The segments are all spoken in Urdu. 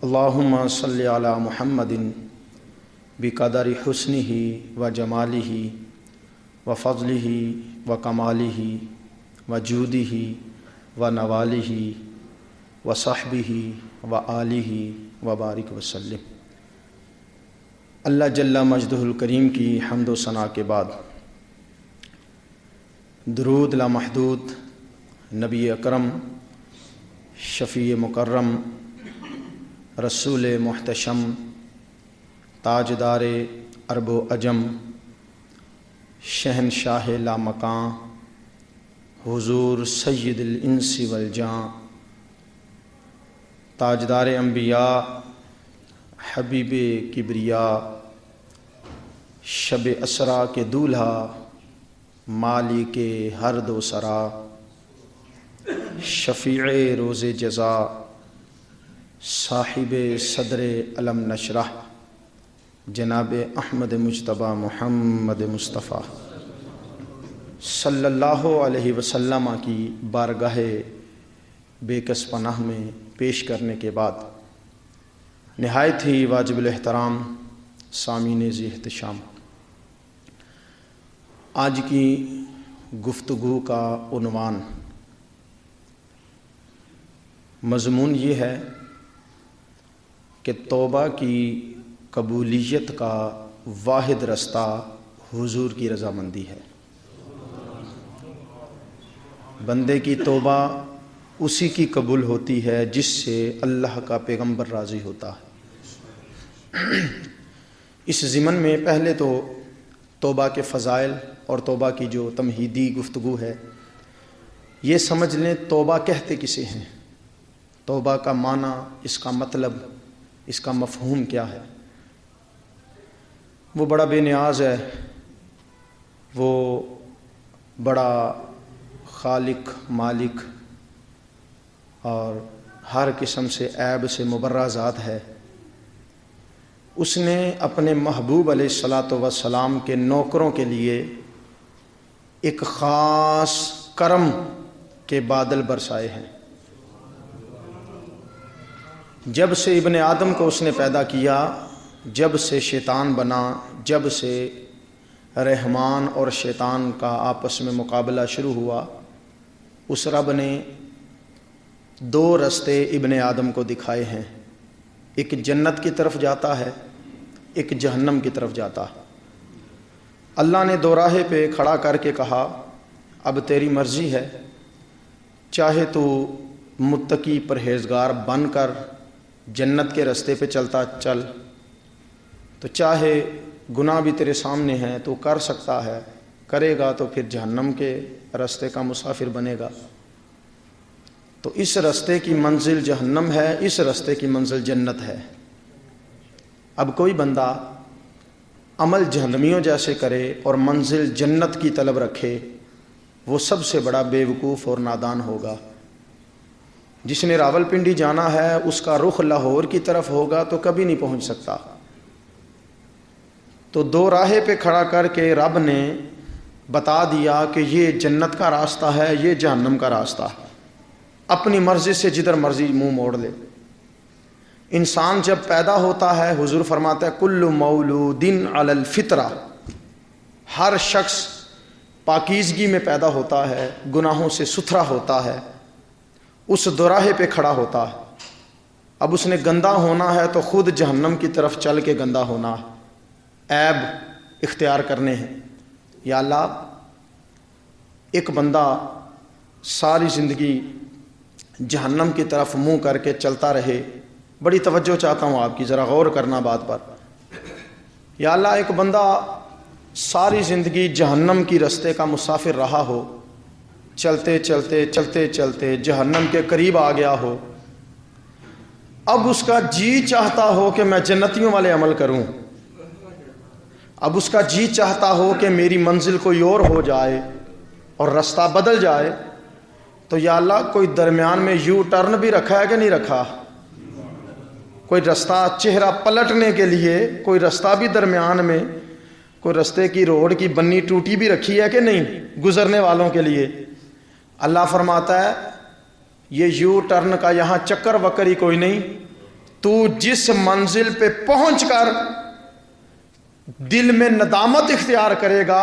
اللہم صلی علی محمد بقدر حسنہ و جمالہ و فضلہ و کمالہ و جودہ و نوالہ و صحبہ و آلہ و بارک وسلم۔ اللہ جل مجدہ الکریم کی حمد و ثنا کے بعد درود لامحدود نبی اکرم، شفیع مکرم، رسول محتشم، تاجدار عرب و عجم، شہنشاہ لامکاں، حضور سید الانس والجاں، تاجدار انبیاء، حبیب کبریاء، شب اسرا کے دولہا، مالک ہر دو سرا، شفیع روز جزا، صاحب صدر علم نشرح، جناب احمد مجتبی محمد مصطفیٰ صلی اللہ علیہ وسلم کی بارگاہ بے کس پناہ میں پیش کرنے کے بعد نہایت ہی واجب الاحترام سامعین ذی احتشام، آج کی گفتگو کا عنوان مضمون یہ ہے کہ توبہ کی قبولیت کا واحد رستہ حضور کی رضامندی ہے۔ بندے کی توبہ اسی کی قبول ہوتی ہے جس سے اللہ کا پیغمبر راضی ہوتا ہے۔ اس ضمن میں پہلے تو توبہ کے فضائل اور توبہ کی جو تمہیدی گفتگو ہے، یہ سمجھ لیں توبہ کہتے کسے ہیں، توبہ کا معنی، اس کا مطلب، اس کا مفہوم کیا ہے۔ وہ بڑا بے نیاز ہے، وہ بڑا خالق، مالک اور ہر قسم سے عیب سے مبرہ ذات ہے۔ اس نے اپنے محبوب علیہ الصلاۃ والسلام کے نوکروں کے لیے ایک خاص کرم کے بادل برسائے ہیں۔ جب سے ابن آدم کو اس نے پیدا کیا، جب سے شیطان بنا، جب سے رحمان اور شیطان کا آپس میں مقابلہ شروع ہوا، اس رب نے دو رستے ابن آدم کو دکھائے ہیں، ایک جنت کی طرف جاتا ہے، ایک جہنم کی طرف جاتا ہے۔ اللہ نے دو راہے پہ کھڑا کر کے کہا، اب تیری مرضی ہے، چاہے تو متقی پرہیزگار بن کر جنت کے رستے پہ چلتا چل، تو چاہے گناہ بھی تیرے سامنے ہیں تو کر سکتا ہے، کرے گا تو پھر جہنم کے رستے کا مسافر بنے گا۔ تو اس رستے کی منزل جہنم ہے، اس رستے کی منزل جنت ہے۔ اب کوئی بندہ عمل جہنمیوں جیسے کرے اور منزل جنت کی طلب رکھے، وہ سب سے بڑا بے وقوف اور نادان ہوگا۔ جس نے راولپنڈی جانا ہے، اس کا رخ لاہور کی طرف ہوگا تو کبھی نہیں پہنچ سکتا۔ تو دو راہے پہ کھڑا کر کے رب نے بتا دیا کہ یہ جنت کا راستہ ہے، یہ جہنم کا راستہ ہے، اپنی مرضی سے جدھر مرضی منہ موڑ لے۔ انسان جب پیدا ہوتا ہے، حضور فرماتا ہے کل مولود علی الفطرہ، ہر شخص پاکیزگی میں پیدا ہوتا ہے، گناہوں سے ستھرا ہوتا ہے، اس دوراہے پہ کھڑا ہوتا ہے۔ اب اس نے گندا ہونا ہے تو خود جہنم کی طرف چل کے گندا ہونا ہے، عیب اختیار کرنے ہیں۔ یا اللہ، ایک بندہ ساری زندگی جہنم کی طرف منہ کر کے چلتا رہے، بڑی توجہ چاہتا ہوں آپ کی، ذرا غور کرنا بات پر۔ یا اللہ، ایک بندہ ساری زندگی جہنم کی رستے کا مسافر رہا ہو، چلتے چلتے چلتے چلتے جہنم کے قریب آ گیا ہو، اب اس کا جی چاہتا ہو کہ میں جنتیوں والے عمل کروں، اب اس کا جی چاہتا ہو کہ میری منزل کوئی اور ہو جائے اور رستہ بدل جائے، تو یا اللہ کوئی درمیان میں یو ٹرن بھی رکھا ہے کہ نہیں رکھا؟ کوئی رستہ چہرہ پلٹنے کے لیے، کوئی رستہ بھی درمیان میں، کوئی رستے کی روڈ کی بنی ٹوٹی بھی رکھی ہے کہ نہیں گزرنے والوں کے لیے؟ اللہ فرماتا ہے یہ یو ٹرن کا یہاں چکر وکر ہی کوئی نہیں، تو جس منزل پہ پہنچ کر دل میں ندامت اختیار کرے گا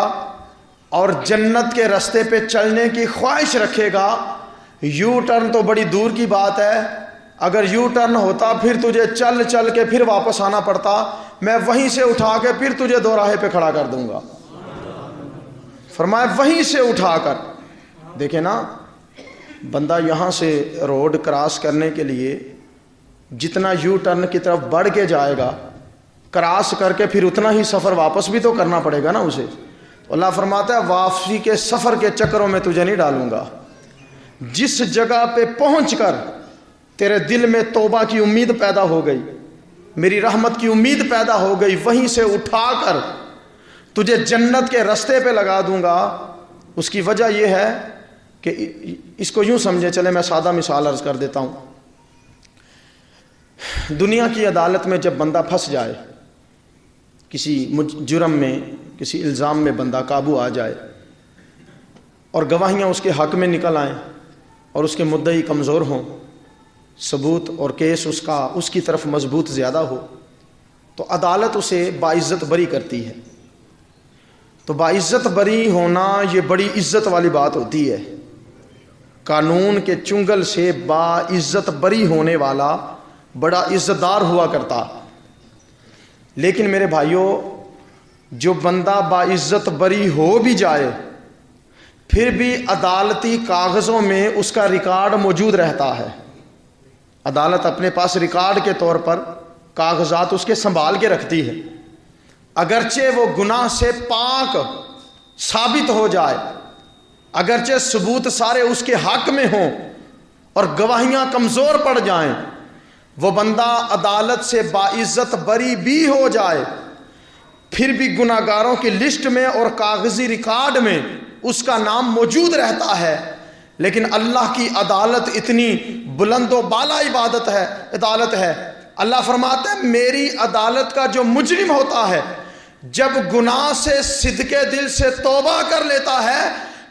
اور جنت کے راستے پہ چلنے کی خواہش رکھے گا، یو ٹرن تو بڑی دور کی بات ہے، اگر یو ٹرن ہوتا پھر تجھے چل چل کے پھر واپس آنا پڑتا، میں وہیں سے اٹھا کے پھر تجھے دوراہے پہ کھڑا کر دوں گا۔ فرمایا وہیں سے اٹھا کر، دیکھیں نا، بندہ یہاں سے روڈ کراس کرنے کے لیے جتنا یو ٹرن کی طرف بڑھ کے جائے گا، کراس کر کے پھر اتنا ہی سفر واپس بھی تو کرنا پڑے گا نا اسے۔ اللہ فرماتا ہے واپسی کے سفر کے چکروں میں تجھے نہیں ڈالوں گا، جس جگہ پہ پہنچ کر تیرے دل میں توبہ کی امید پیدا ہو گئی، میری رحمت کی امید پیدا ہو گئی، وہیں سے اٹھا کر تجھے جنت کے راستے پہ لگا دوں گا۔ اس کی وجہ یہ ہے کہ اس کو یوں سمجھے، چلے میں سادہ مثال عرض کر دیتا ہوں۔ دنیا کی عدالت میں جب بندہ پھنس جائے، کسی جرم میں، کسی الزام میں بندہ قابو آ جائے اور گواہیاں اس کے حق میں نکل آئیں اور اس کے مدعی کمزور ہوں، ثبوت اور کیس اس کی طرف مضبوط زیادہ ہو، تو عدالت اسے باعزت بری کرتی ہے۔ تو باعزت بری ہونا یہ بڑی عزت والی بات ہوتی ہے۔ قانون کے چنگل سے باعزت بری ہونے والا بڑا عزت دار ہوا کرتا۔ لیکن میرے بھائیوں، جو بندہ باعزت بری ہو بھی جائے پھر بھی عدالتی کاغذوں میں اس کا ریکارڈ موجود رہتا ہے۔ عدالت اپنے پاس ریکارڈ کے طور پر کاغذات اس کے سنبھال کے رکھتی ہے، اگرچہ وہ گناہ سے پاک ثابت ہو جائے، اگرچہ ثبوت سارے اس کے حق میں ہوں اور گواہیاں کمزور پڑ جائیں، وہ بندہ عدالت سے باعزت بری بھی ہو جائے پھر بھی گناہگاروں کی لسٹ میں اور کاغذی ریکارڈ میں اس کا نام موجود رہتا ہے۔ لیکن اللہ کی عدالت اتنی بلند و بالا عدالت ہے، اللہ فرماتا ہے میری عدالت کا جو مجرم ہوتا ہے جب گناہ سے صدقے دل سے توبہ کر لیتا ہے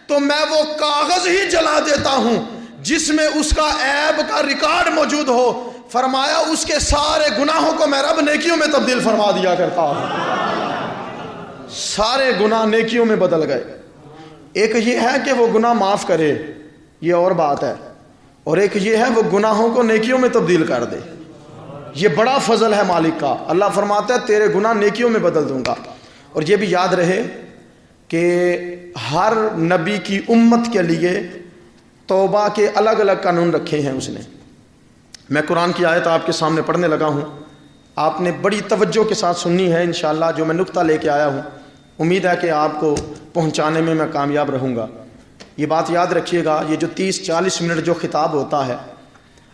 تو میں وہ کاغذ ہی جلا دیتا ہوں جس میں اس کا عیب کا ریکارڈ موجود ہو۔ فرمایا اس کے سارے گناہوں کو میں رب نیکیوں میں تبدیل فرما دیا کرتا ہوں۔ سارے گناہ نیکیوں میں بدل گئے۔ ایک یہ ہے کہ وہ گناہ معاف کرے، یہ اور بات ہے، اور ایک یہ ہے وہ گناہوں کو نیکیوں میں تبدیل کر دے۔ یہ بڑا فضل ہے مالک کا۔ اللہ فرماتا ہے تیرے گناہ نیکیوں میں بدل دوں گا۔ اور یہ بھی یاد رہے کہ ہر نبی کی امت کے لیے توبہ کے الگ الگ قانون رکھے ہیں اس نے۔ میں قرآن کی آیت آپ کے سامنے پڑھنے لگا ہوں، آپ نے بڑی توجہ کے ساتھ سننی ہے انشاءاللہ۔ جو میں نقطہ لے کے آیا ہوں امید ہے کہ آپ کو پہنچانے میں کامیاب رہوں گا۔ یہ بات یاد رکھیے گا، یہ جو 30-40 منٹ جو خطاب ہوتا ہے،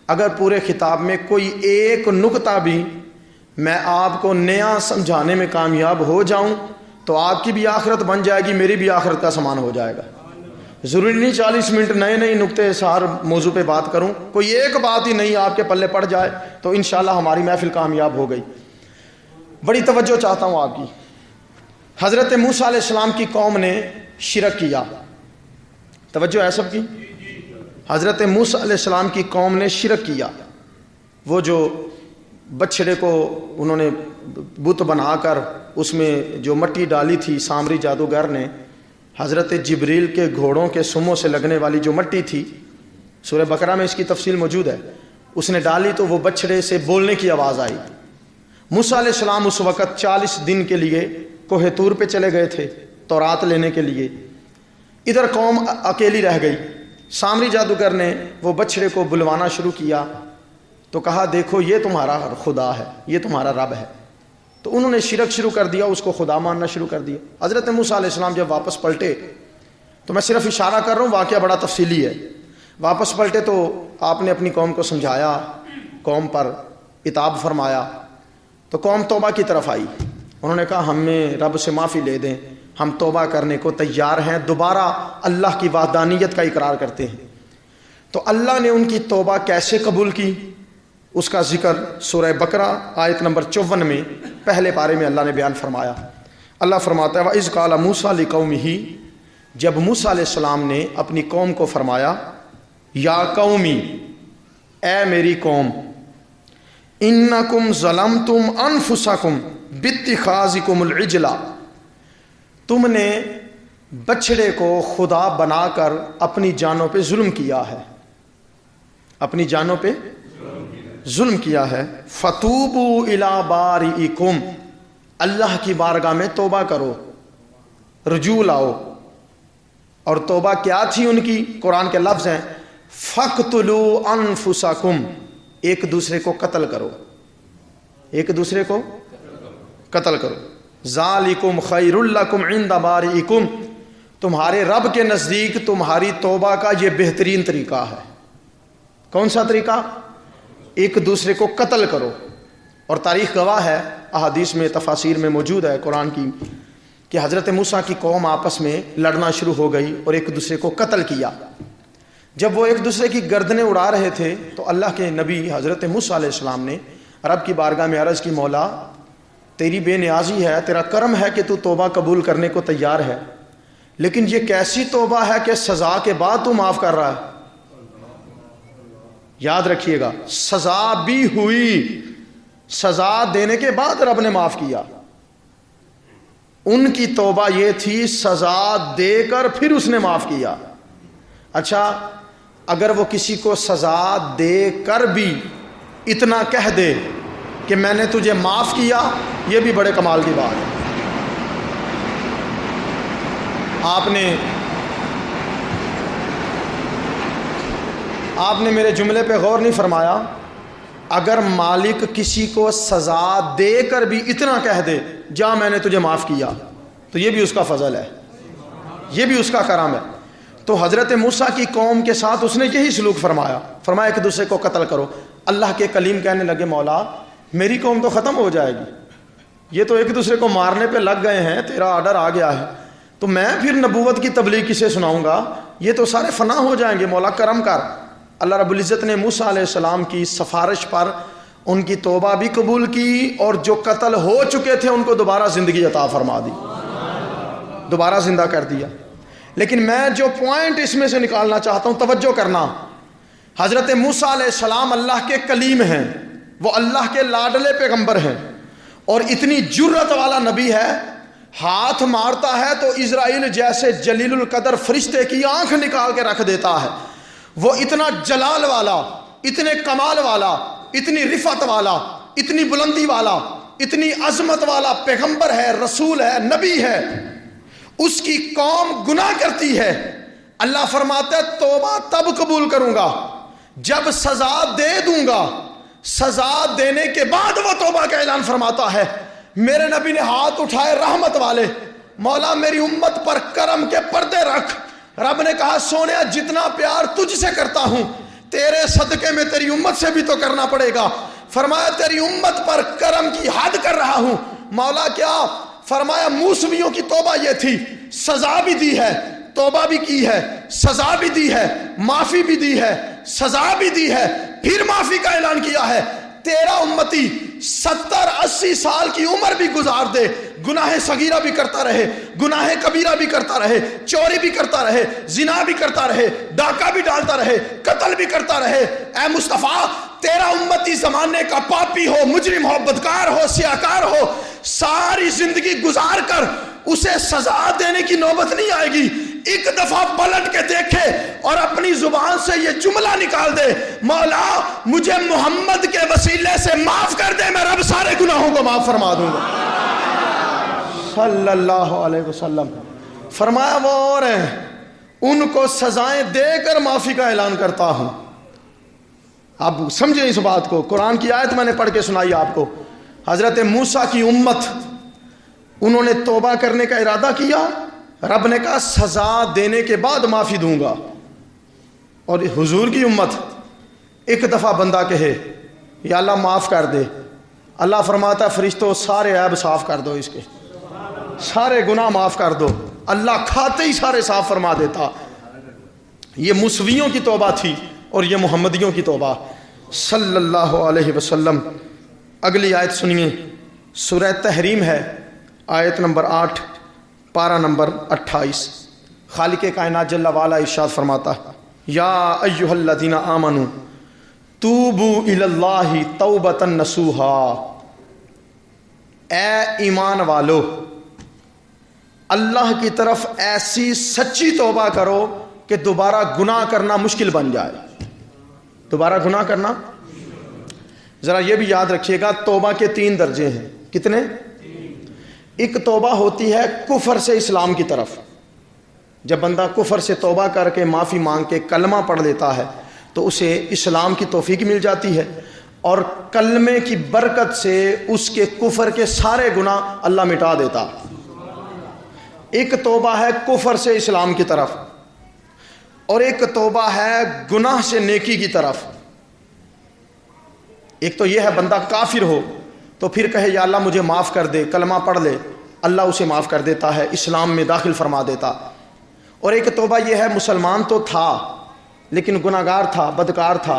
اگر پورے خطاب میں کوئی ایک نقطہ بھی میں آپ کو نیا سمجھانے میں کامیاب ہو جاؤں تو آپ کی بھی آخرت بن جائے گی، میری بھی آخرت کا سامان ہو جائے گا۔ ضروری نہیں 40 منٹ نئے نقطے ہر موضوع پہ بات کروں، کوئی ایک بات ہی نہیں آپ کے پلے پڑ جائے تو انشاءاللہ ہماری محفل کامیاب ہو گئی۔ بڑی توجہ چاہتا ہوں آپ کی۔ حضرت موسیٰ علیہ السلام کی قوم نے شرک کیا، توجہ ہے سب کی۔ حضرت موسیٰ علیہ السلام کی قوم نے شرک کیا، وہ جو بچھڑے کو انہوں نے بت بنا کر اس میں جو مٹی ڈالی تھی سامری جادوگر نے، حضرت جبریل کے گھوڑوں کے سموں سے لگنے والی جو مٹی تھی، سورہ بقرہ میں اس کی تفصیل موجود ہے، اس نے ڈالی تو وہ بچھڑے سے بولنے کی آواز آئی۔ موسیٰ علیہ السلام اس وقت 40 دن کے لیے کوہ طور پہ چلے گئے تھے تورات لینے کے لیے، ادھر قوم اکیلی رہ گئی۔ سامری جادوگر نے وہ بچھڑے کو بلوانا شروع کیا تو کہا دیکھو یہ تمہارا خدا ہے، یہ تمہارا رب ہے۔ تو انہوں نے شرک شروع کر دیا، اس کو خدا ماننا شروع کر دیا۔ حضرت موسیٰ علیہ السلام جب واپس پلٹے، تو میں صرف اشارہ کر رہا ہوں، واقعہ بڑا تفصیلی ہے، واپس پلٹے تو آپ نے اپنی قوم کو سمجھایا، قوم پر عتاب فرمایا، تو قوم توبہ کی طرف آئی۔ انہوں نے کہا ہمیں رب سے معافی لے دیں، ہم توبہ کرنے کو تیار ہیں، دوبارہ اللہ کی وحدانیت کا اقرار کرتے ہیں۔ تو اللہ نے ان کی توبہ کیسے قبول کی اس کا ذکر سورہ بقرہ آیت نمبر 54 میں پہلے پارے میں اللہ نے بیان فرمایا۔ اللہ فرماتا ہے وَإِذْ قَالَ مُوسَىٰ لِقَوْمِهِ، جب موسیٰ علیہ السلام نے اپنی قوم کو فرمایا، یا قومی، اے میری قوم، انکم ظلمتم انفسکم باتخاذکم العجل، تم نے بچڑے کو خدا بنا کر اپنی جانوں پہ ظلم کیا ہے، اپنی جانوں پہ ظلم کیا ہے۔ فتوبوا الی بارئکم، اللہ کی بارگاہ میں توبہ کرو، رجوع لاؤ۔ اور توبہ کیا تھی ان کی؟ قرآن کے لفظ ہیں فَاقْتُلُوا أَنفُسَكُمْ، ایک دوسرے کو قتل کرو، ایک دوسرے کو قتل کرو۔ ذَلِكُمْ خَيْرٌ لَكُمْ عِنْدَ بَارِئِكُمْ، تمہارے رب کے نزدیک تمہاری توبہ کا یہ بہترین طریقہ ہے۔ کون سا طریقہ؟ ایک دوسرے کو قتل کرو۔ اور تاریخ گواہ ہے، احادیث میں تفاسیر میں موجود ہے قرآن کی، کہ حضرت موسیٰ کی قوم آپس میں لڑنا شروع ہو گئی اور ایک دوسرے کو قتل کیا۔ جب وہ ایک دوسرے کی گردنیں اڑا رہے تھے تو اللہ کے نبی حضرت موسیٰ علیہ السلام نے رب کی بارگاہ میں عرض کی، مولا تیری بے نیازی ہے، تیرا کرم ہے کہ تو توبہ قبول کرنے کو تیار ہے، لیکن یہ کیسی توبہ ہے کہ سزا کے بعد تو معاف کر رہا ہے۔ یاد رکھیے گا، سزا بھی ہوئی، سزا دینے کے بعد رب نے معاف کیا۔ ان کی توبہ یہ تھی سزا دے کر پھر اس نے معاف کیا۔ اچھا، اگر وہ کسی کو سزا دے کر بھی اتنا کہہ دے کہ میں نے تجھے معاف کیا، یہ بھی بڑے کمال کی بات ہے۔ آپ نے میرے جملے پہ غور نہیں فرمایا۔ اگر مالک کسی کو سزا دے کر بھی اتنا کہہ دے جا میں نے تجھے معاف کیا، تو یہ بھی اس کا فضل ہے، یہ بھی اس کا کرم ہے۔ تو حضرت موسیٰ کی قوم کے ساتھ اس نے یہی سلوک فرمایا، فرمایا ایک دوسرے کو قتل کرو۔ اللہ کے کلیم کہنے لگے، مولا میری قوم تو ختم ہو جائے گی، یہ تو ایک دوسرے کو مارنے پہ لگ گئے ہیں، تیرا آرڈر آ گیا ہے، تو میں پھر نبوت کی تبلیغ کسے سناؤں گا؟ یہ تو سارے فنا ہو جائیں گے، مولا کرم کر۔ اللہ رب العزت نے موسیٰ علیہ السلام کی سفارش پر ان کی توبہ بھی قبول کی، اور جو قتل ہو چکے تھے ان کو دوبارہ زندگی عطا فرما دی، دوبارہ زندہ کر دیا۔ لیکن میں جو پوائنٹ اس میں سے نکالنا چاہتا ہوں، توجہ کرنا، حضرت موسیٰ علیہ السلام اللہ کے کلیم ہیں، وہ اللہ کے لاڈلے پیغمبر ہیں، اور اتنی جرت والا نبی ہے، ہاتھ مارتا ہے تو اسرائیل جیسے جلیل القدر فرشتے کی آنکھ نکال کے رکھ دیتا ہے۔ وہ اتنا جلال والا، اتنے کمال والا، اتنی رفعت والا، اتنی بلندی والا، اتنی عظمت والا پیغمبر ہے، رسول ہے، نبی ہے۔ اس کی قوم گناہ کرتی ہے، اللہ فرماتا ہے توبہ تب قبول کروں گا جب سزا دے دوں گا۔ سزا دینے کے بعد وہ توبہ کا اعلان فرماتا ہے۔ میرے نبی نے ہاتھ اٹھائے رحمت والے، مولا میری امت پر کرم کے پردے رکھ۔ رب نے کہا سونیا جتنا پیار تجھ سے کرتا ہوں تیرے صدقے میں تیری امت سے بھی تو کرنا پڑے گا۔ فرمایا تیری امت پر کرم کی حد کر رہا ہوں۔ مولا کیا؟ فرمایا موسویوں کی توبہ یہ تھی، سزا بھی دی ہے، توبہ بھی کی ہے، سزا بھی دی ہے، معافی بھی دی ہے، سزا بھی دی ہے، پھر معافی کا اعلان کیا ہے۔ تیرا امتی 70-80 سال کی عمر بھی گزار دے، گناہ صغیرہ بھی کرتا رہے، گناہ کبیرہ بھی کرتا رہے، چوری بھی کرتا رہے، زنا بھی کرتا رہے، ڈاکہ بھی ڈالتا رہے، قتل بھی کرتا رہے، اے مصطفیٰ تیرا امتی زمانے کا پاپی ہو، مجرم ہو، بدکار ہو، سیاکار ہو، ساری زندگی گزار کر اسے سزا دینے کی نوبت نہیں آئے گی۔ ایک دفعہ پلٹ کے دیکھے اور اپنی زبان سے یہ جملہ نکال دے، مولا مجھے محمد کے وسیلے سے معاف کر دے، میں رب سارے گناہوں کو معاف فرما دوں گا۔ صلی اللہ علیہ وسلم فرمایا وہ اور ہیں، ان کو سزائیں دے کر معافی کا اعلان کرتا ہوں۔ آپ سمجھیں اس بات کو، قرآن کی آیت میں نے پڑھ کے سنائی آپ کو۔ حضرت موسیٰ کی امت، انہوں نے توبہ کرنے کا ارادہ کیا، رب نے کہا سزا دینے کے بعد معافی دوں گا۔ اور حضور کی امت ایک دفعہ بندہ کہے یا اللہ معاف کر دے، اللہ فرماتا ہے فرشتوں سارے عیب صاف کر دو، اس کے سارے گناہ معاف کر دو، اللہ کھاتے ہی سارے صاف فرما دیتا۔ یہ موسویوں کی توبہ تھی اور یہ محمدیوں کی توبہ صلی اللہ علیہ وسلم۔ اگلی آیت سنیے، سورہ تحریم ہے، آیت نمبر 8، پارہ نمبر 28۔ خالق کائنات جل وعلا ارشاد فرماتا ہے، یا ایھا الذین آمنوا توبو الی اللہ توبۃ نصوحا، اے ایمان والو اللہ کی طرف ایسی سچی توبہ کرو کہ دوبارہ گناہ کرنا مشکل بن جائے۔ دوبارہ گناہ کرنا، ذرا یہ بھی یاد رکھیے گا توبہ کے 3 درجے ہیں۔ کتنے؟ ایک توبہ ہوتی ہے کفر سے اسلام کی طرف، جب بندہ کفر سے توبہ کر کے معافی مانگ کے کلمہ پڑھ لیتا ہے تو اسے اسلام کی توفیق مل جاتی ہے، اور کلمے کی برکت سے اس کے کفر کے سارے گناہ اللہ مٹا دیتا۔ ایک توبہ ہے کفر سے اسلام کی طرف، اور ایک توبہ ہے گناہ سے نیکی کی طرف۔ ایک تو یہ ہے بندہ کافر ہو تو پھر کہے یا اللہ مجھے معاف کر دے، کلمہ پڑھ لے، اللہ اسے معاف کر دیتا ہے، اسلام میں داخل فرما دیتا۔ اور ایک توبہ یہ ہے مسلمان تو تھا لیکن گناہگار تھا، بدکار تھا،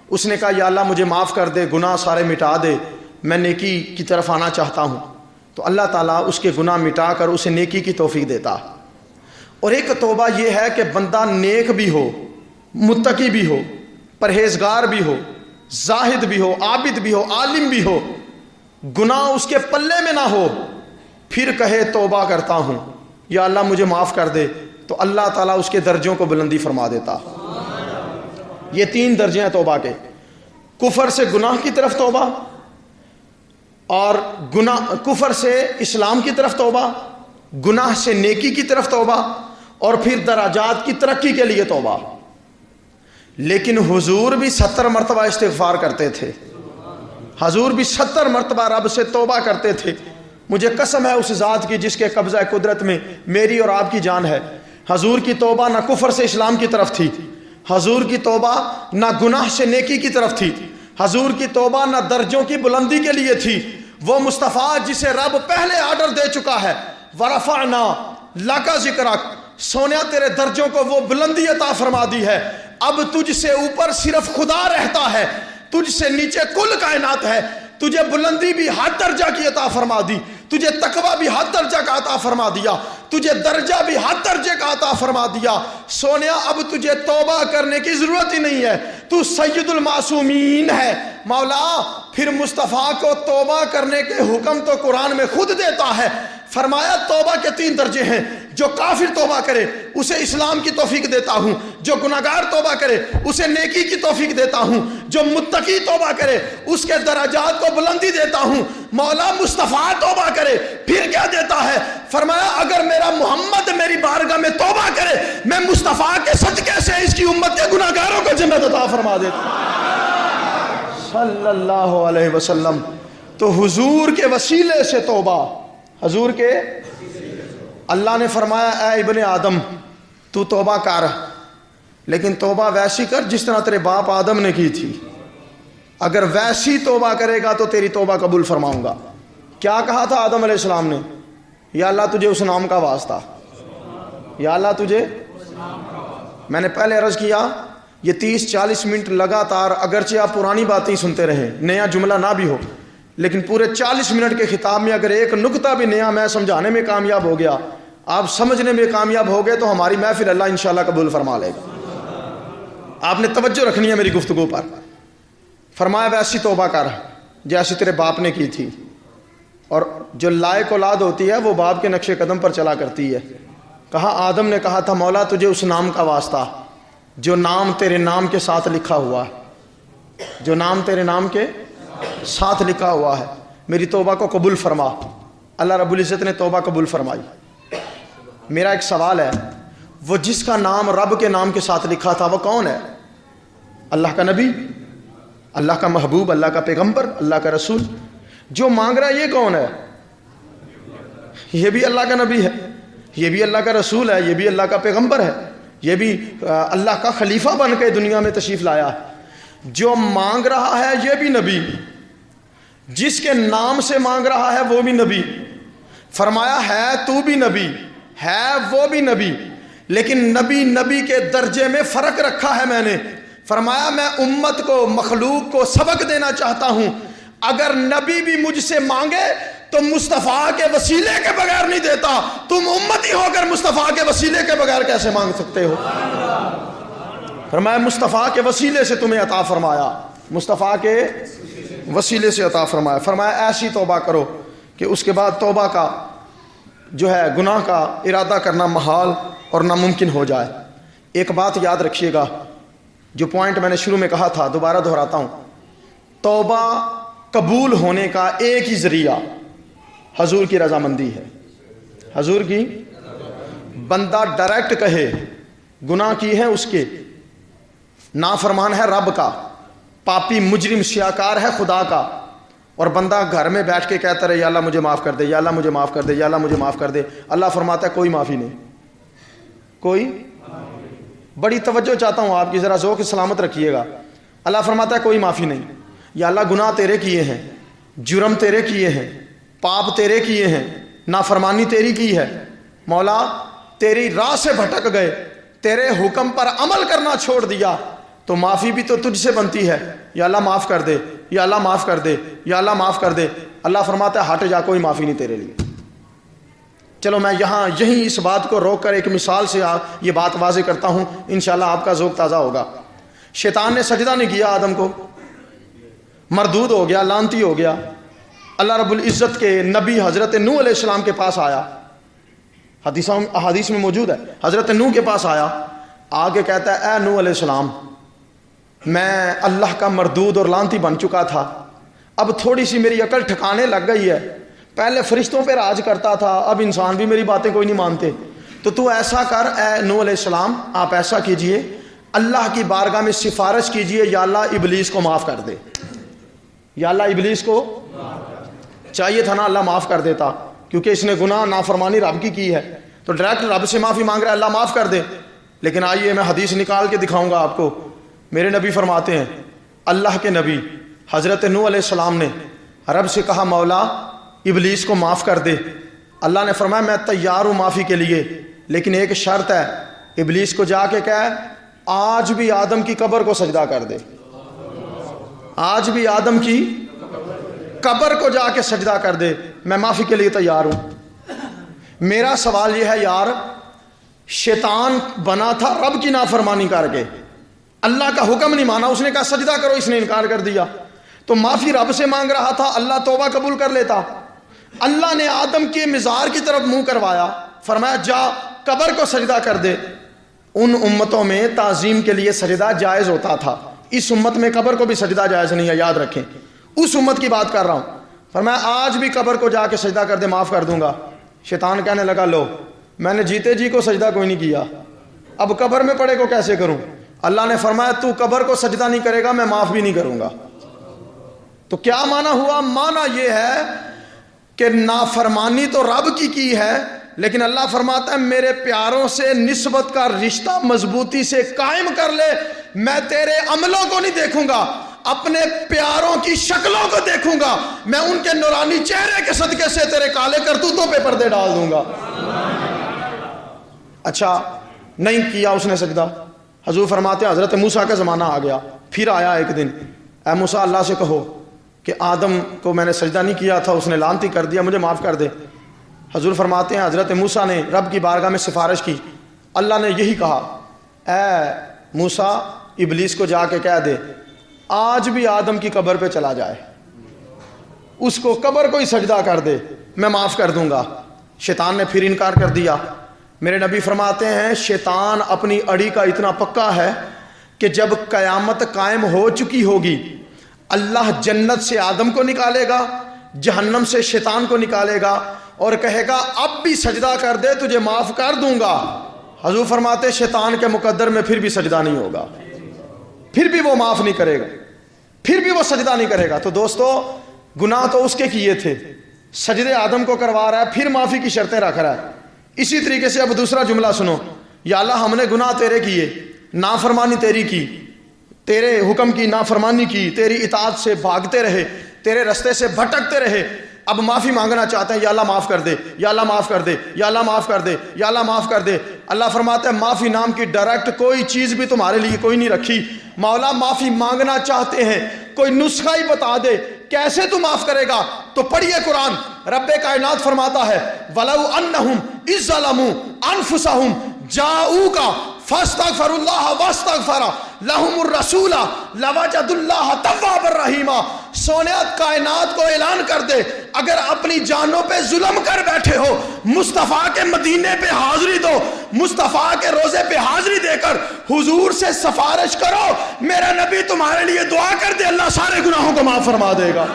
اس نے کہا یا اللہ مجھے معاف کر دے، گناہ سارے مٹا دے، میں نیکی کی طرف آنا چاہتا ہوں، تو اللہ تعالیٰ اس کے گناہ مٹا کر اسے نیکی کی توفیق دیتا۔ اور ایک توبہ یہ ہے کہ بندہ نیک بھی ہو، متقی بھی ہو، پرہیزگار بھی ہو، زاہد بھی ہو، عابد بھی ہو، عالم بھی ہو، گناہ اس کے پلے میں نہ ہو، پھر کہے توبہ کرتا ہوں یا اللہ مجھے معاف کر دے، تو اللہ تعالیٰ اس کے درجوں کو بلندی فرما دیتا۔ یہ 3 درجے ہیں توبہ کے، کفر سے گناہ کی طرف توبہ، اور کفر سے اسلام کی طرف توبہ، گناہ سے نیکی کی طرف توبہ، اور پھر درجات کی ترقی کے لیے توبہ۔ لیکن حضور بھی 70 مرتبہ استغفار کرتے تھے، حضور بھی 70 مرتبہ رب سے توبہ کرتے تھے۔ مجھے قسم ہے اس ذات کی جس کے قبضہ قدرت میں میری اور آپ کی جان ہے، حضور کی توبہ نہ کفر سے اسلام کی طرف تھی، حضور کی توبہ نہ گناہ سے نیکی کی طرف تھی، حضور کی توبہ نہ درجوں کی بلندی کے لیے تھی۔ وہ مصطفیٰ جسے رب پہلے آرڈر دے چکا ہے، وَرَفَعْنَا لَكَ ذِكْرَكَ، سونیا تیرے درجوں کو وہ بلندی عطا فرما دی ہے، اب تجھ سے اوپر صرف خدا رہتا ہے، تجھ سے نیچے کل کائنات ہے، تجھے بلندی بھی ہر درجہ کی عطا فرما دی، تجھے تقوی بھی ہر درجہ کا عطا فرما دیا، تجھے درجہ بھی ہر درجے کا عطا فرما دیا۔ سونیا اب تجھے توبہ کرنے کی ضرورت ہی نہیں ہے، تو سید المعصومین ہے۔ مولا پھر مصطفیٰ کو توبہ کرنے کے حکم تو قرآن میں خود دیتا ہے، فرمایا توبہ کے 3 درجے ہیں، جو کافر توبہ کرے اسے اسلام کی توفیق دیتا ہوں، جو گناہگار توبہ کرے اسے نیکی کی توفیق دیتا ہوں، جو متقی توبہ کرے اس کے درجات کو بلندی دیتا ہوں۔ مولا مصطفیٰ توبہ کرے پھر کیا دیتا ہے؟ فرمایا اگر میرا محمد میری بارگاہ میں توبہ کرے، میں مصطفیٰ کے صدقے سے اس کی امت کے گناہگاروں کو جنت عطا فرما دیتا ہوں صلی اللہ علیہ وسلم۔ تو حضور کے وسیلے سے توبہ، حضور کے، اللہ نے فرمایا اے ابن آدم تو توبہ کر، لیکن توبہ ویسی کر جس طرح تیرے باپ آدم نے کی تھی، اگر ویسی توبہ کرے گا تو تیری توبہ قبول فرماؤں گا۔ کیا کہا تھا آدم علیہ السلام نے؟ یا اللہ تجھے اس نام کا واسطہ، یا اللہ تجھے، میں نے پہلے عرض کیا یہ 30-40 منٹ لگاتار اگرچہ آپ پرانی باتیں سنتے رہیں، نیا جملہ نہ بھی ہو، لیکن پورے 40 منٹ کے خطاب میں اگر ایک نقطہ بھی نیا میں سمجھانے میں کامیاب ہو گیا، آپ سمجھنے میں کامیاب ہو گئے، تو ہماری محفل اللہ انشاءاللہ قبول فرما لے گا۔ آپ نے توجہ رکھنی ہے میری گفتگو پر۔ فرمایا ویسی توبہ کر جیسی تیرے باپ نے کی تھی، اور جو لائق اولاد ہوتی ہے وہ باپ کے نقش قدم پر چلا کرتی ہے۔ کہا آدم نے کہا تھا مولا تجھے اس نام کا واسطہ جو نام تیرے نام کے ساتھ لکھا ہوا ہے، جو نام تیرے نام کے ساتھ لکھا ہوا ہے، میری توبہ کو قبول فرما۔ اللہ رب العزت نے توبہ قبول فرمائی۔ میرا ایک سوال ہے، وہ جس کا نام رب کے نام کے ساتھ لکھا تھا وہ کون ہے؟ اللہ کا نبی، اللہ کا محبوب، اللہ کا پیغمبر، اللہ کا رسول۔ جو مانگ رہا ہے یہ کون ہے؟ یہ بھی اللہ کا نبی ہے، یہ بھی اللہ کا رسول ہے، یہ بھی اللہ کا پیغمبر ہے، یہ بھی اللہ کا خلیفہ بن کے دنیا میں تشریف لایا ہے۔ جو مانگ رہا ہے یہ بھی نبی، جس کے نام سے مانگ رہا ہے وہ بھی نبی۔ فرمایا ہے تو بھی نبی، ہے وہ بھی نبی، لیکن نبی کے درجے میں فرق رکھا ہے میں نے۔ فرمایا میں امت کو، مخلوق کو سبق دینا چاہتا ہوں، اگر نبی بھی مجھ سے مانگے تو مصطفیٰ کے وسیلے کے بغیر نہیں دیتا، تم امتی ہو کر مصطفیٰ کے وسیلے کے بغیر کیسے مانگ سکتے ہو؟ فرمایا مصطفیٰ کے وسیلے سے تمہیں عطا فرمایا۔ مصطفیٰ کے وسیلے سے عطا فرمایا. فرمایا ایسی توبہ کرو کہ اس کے بعد توبہ کا جو ہے گناہ کا ارادہ کرنا محال اور ناممکن ہو جائے. ایک بات یاد رکھیے گا، جو پوائنٹ میں نے شروع میں کہا تھا دوبارہ دہراتا ہوں، توبہ قبول ہونے کا ایک ہی ذریعہ حضور کی رضامندی ہے. حضور کی، بندہ ڈائریکٹ کہے گناہ کی ہے اس کے، نافرمان ہے رب کا، پاپی مجرم سیاکار ہے خدا کا، اور بندہ گھر میں بیٹھ کے کہتا رہے یا اللہ مجھے معاف کر دے، یا اللہ مجھے معاف کر دے، یا اللہ مجھے معاف کر دے. اللہ فرماتا ہے کوئی معافی نہیں. کوئی، بڑی توجہ چاہتا ہوں آپ کی، ذرا ذوق سلامت رکھیے گا. اللہ فرماتا ہے کوئی معافی نہیں. یا اللہ گناہ تیرے کیے ہیں، جرم تیرے کیے ہیں، پاپ تیرے کیے ہیں، نافرمانی تیری کی ہے، مولا تیری راہ سے بھٹک گئے، تیرے حکم پر عمل کرنا چھوڑ دیا، تو معافی بھی تو تجھ سے بنتی ہے. یا اللہ معاف کر دے، یا اللہ معاف کر دے، یا اللہ معاف کر دے. اللہ فرماتا ہے ہٹ جا، کوئی معافی نہیں تیرے لیے. چلو میں یہیں اس بات کو روک کر ایک مثال سے یہ بات واضح کرتا ہوں، انشاءاللہ آپ کا ذوق تازہ ہوگا. شیطان نے سجدہ نہیں کیا آدم کو، مردود ہو گیا، لعنتی ہو گیا. اللہ رب العزت کے نبی حضرت نوح علیہ السلام کے پاس آیا، حدیث میں موجود ہے، حضرت نوح کے پاس آیا، آگے کہتا ہے اے نوح علیہ السلام، میں اللہ کا مردود اور لعنتی بن چکا تھا، اب تھوڑی سی میری عقل ٹھکانے لگ گئی ہے. پہلے فرشتوں پہ راج کرتا تھا، اب انسان بھی میری باتیں کوئی نہیں مانتے. تو ایسا کر اے نوح علیہ السلام، آپ ایسا کیجئے، اللہ کی بارگاہ میں سفارش کیجئے، یا اللہ ابلیس کو معاف کر دے. یا اللہ ابلیس کو چاہیے تھا نا اللہ معاف کر دیتا، کیونکہ اس نے گناہ نافرمانی رب کی ہے، تو ڈائریکٹ رب سے معافی مانگ رہا ہے اللہ معاف کر دے. لیکن آئیے میں حدیث نکال کے دکھاؤں گا آپ کو. میرے نبی فرماتے ہیں، اللہ کے نبی حضرت نوح علیہ السلام نے رب سے کہا مولا ابلیس کو معاف کر دے. اللہ نے فرمایا میں تیار ہوں معافی کے لیے، لیکن ایک شرط ہے، ابلیس کو جا کے کہے آج بھی آدم کی قبر کو سجدہ کر دے. آج بھی آدم کی قبر کو جا کے سجدہ کر دے، میں معافی کے لیے تیار ہوں. میرا سوال یہ ہے یار، شیطان بنا تھا رب کی نافرمانی کر کے، اللہ کا حکم نہیں مانا، اس نے کہا سجدہ کرو، اس نے انکار کر دیا، تو معافی رب سے مانگ رہا تھا، اللہ توبہ قبول کر لیتا. اللہ نے آدم کے مزار کی طرف منہ کروایا، فرمایا جا قبر کو سجدہ کر دے. ان امتوں میں تعظیم کے لیے سجدہ جائز ہوتا تھا، اس امت میں قبر کو بھی سجدہ جائز نہیں ہے، یاد رکھیں، اس امت کی بات کر رہا ہوں. فرمایا آج بھی قبر کو جا کے سجدہ کر دے، معاف کر دوں گا. شیطان کہنے لگا لو میں نے جیتے جی کو سجدہ کوئی نہیں کیا، اب قبر میں پڑے کو کیسے کروں. اللہ نے فرمایا تو قبر کو سجدہ نہیں کرے گا میں معاف بھی نہیں کروں گا. تو کیا معنی ہوا؟ معنی یہ ہے کہ نافرمانی تو رب کی ہے، لیکن اللہ فرماتا ہے میرے پیاروں سے نسبت کا رشتہ مضبوطی سے قائم کر لے، میں تیرے عملوں کو نہیں دیکھوں گا، اپنے پیاروں کی شکلوں کو دیکھوں گا، میں ان کے نورانی چہرے کے صدقے سے تیرے کالے کرتوتوں پہ پردے ڈال دوں گا. اچھا نہیں کیا اس نے سجدہ. حضور فرماتے ہیں حضرت موسیٰ کا زمانہ آ گیا، پھر آیا ایک دن، اے موسیٰ اللہ سے کہو کہ آدم کو میں نے سجدہ نہیں کیا تھا، اس نے لعنتی کر دیا، مجھے معاف کر دے. حضور فرماتے ہیں حضرت موسیٰ نے رب کی بارگاہ میں سفارش کی، اللہ نے یہی کہا اے موسیٰ ابلیس کو جا کے کہہ دے آج بھی آدم کی قبر پہ چلا جائے، اس کو قبر کو ہی سجدہ کر دے، میں معاف کر دوں گا. شیطان نے پھر انکار کر دیا. میرے نبی فرماتے ہیں شیطان اپنی اڑی کا اتنا پکا ہے کہ جب قیامت قائم ہو چکی ہوگی، اللہ جنت سے آدم کو نکالے گا، جہنم سے شیطان کو نکالے گا اور کہے گا اب بھی سجدہ کر دے تجھے معاف کر دوں گا. حضور فرماتے شیطان کے مقدر میں پھر بھی سجدہ نہیں ہوگا، پھر بھی وہ معاف نہیں کرے گا، پھر بھی وہ سجدہ نہیں کرے گا. تو دوستو گناہ تو اس کے کیے تھے، سجدے آدم کو کروا رہا ہے، پھر معافی کی شرطیں رکھ رہا ہے. اسی طریقے سے اب دوسرا جملہ سنو، یا اللہ ہم نے گناہ تیرے کیے، نافرمانی تیری کی، تیرے حکم کی نافرمانی کی، تیری اطاعت سے بھاگتے رہے، تیرے رستے سے بھٹکتے رہے، اب معافی مانگنا چاہتے ہیں، یا اللہ معاف کر دے، یا اللہ معاف کر دے، یا اللہ معاف کر دے، یا اللہ معاف کر دے. اللہ فرماتا ہے معافی نام کی ڈائریکٹ کوئی چیز بھی تمہارے لیے کوئی نہیں رکھی. مولا معافی مانگنا چاہتے ہیں، کوئی نسخہ ہی بتا دے کیسے تو معاف کرے گا. تو پڑھیے قرآن، رب کائنات فرماتا ہے وَلَوْ أَنَّهُمْ إِذْ ظَلَمُوا أَنفُسَهُمْ جَاءُوكَ فَاسْتَغْفَرُوا اللَّهَ وَاسْتَغْفَرَ لہم الرسول لوجد اللہ توابا رحیما. سونیات کائنات کو اعلان کر دے اگر اپنی جانوں پہ ظلم کر بیٹھے ہو مصطفیٰ کے مدینے پہ حاضری دو, مصطفیٰ کے روزے پہ حاضری دے کر حضور سے سفارش کرو, میرا نبی تمہارے لیے دعا کر دے, اللہ سارے گناہوں کو معاف فرما دے گا,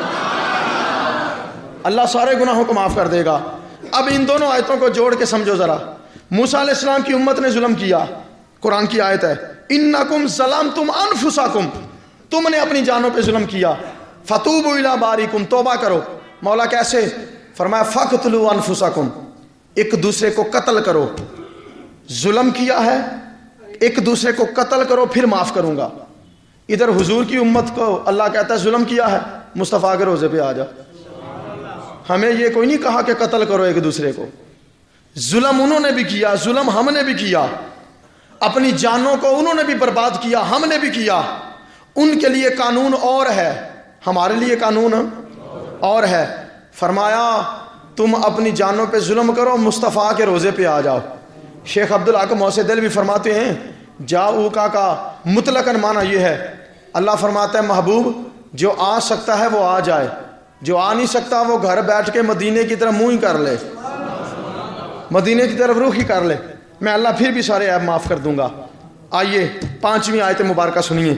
اللہ سارے گناہوں کو معاف کر دے گا. اب ان دونوں آیتوں کو جوڑ کے سمجھو ذرا. موسیٰ علیہ السلام کی امت نے ظلم کیا, قرآن کی آیت ہے انکم ظلمتم انفسکم, تم نے اپنی جانوں پہ ظلم کیا, فتوبوا الی باریکم, توبہ کرو. مولا کیسے؟ فرمایا فقتلوا انفسکم, ایک دوسرے کو قتل کرو. ظلم کیا ہے, ایک دوسرے کو قتل کرو پھر معاف کروں گا. ادھر حضور کی امت کو اللہ کہتا ہے ظلم کیا ہے, مصطفیٰ کے روزے پہ آ جا. ہمیں یہ کوئی نہیں کہا کہ قتل کرو ایک دوسرے کو. ظلم انہوں نے بھی کیا, ظلم ہم نے بھی کیا, اپنی جانوں کو انہوں نے بھی برباد کیا, ہم نے بھی کیا. ان کے لیے قانون اور ہے, ہمارے لیے قانون اور ہے. فرمایا تم اپنی جانوں پہ ظلم کرو, مصطفیٰ کے روزے پہ آ جاؤ. شیخ عبدالحق موسی دل بھی فرماتے ہیں جاؤ کا مطلقاً معنی یہ ہے, اللہ فرماتا ہے محبوب جو آ سکتا ہے وہ آ جائے, جو آ نہیں سکتا وہ گھر بیٹھ کے مدینے کی طرف منہ ہی کر لے, مدینے کی طرف رخ ہی کر لے, میں اللہ پھر بھی سارے عیب معاف کر دوں گا. آئیے 5ویں آیت مبارکہ سنیے.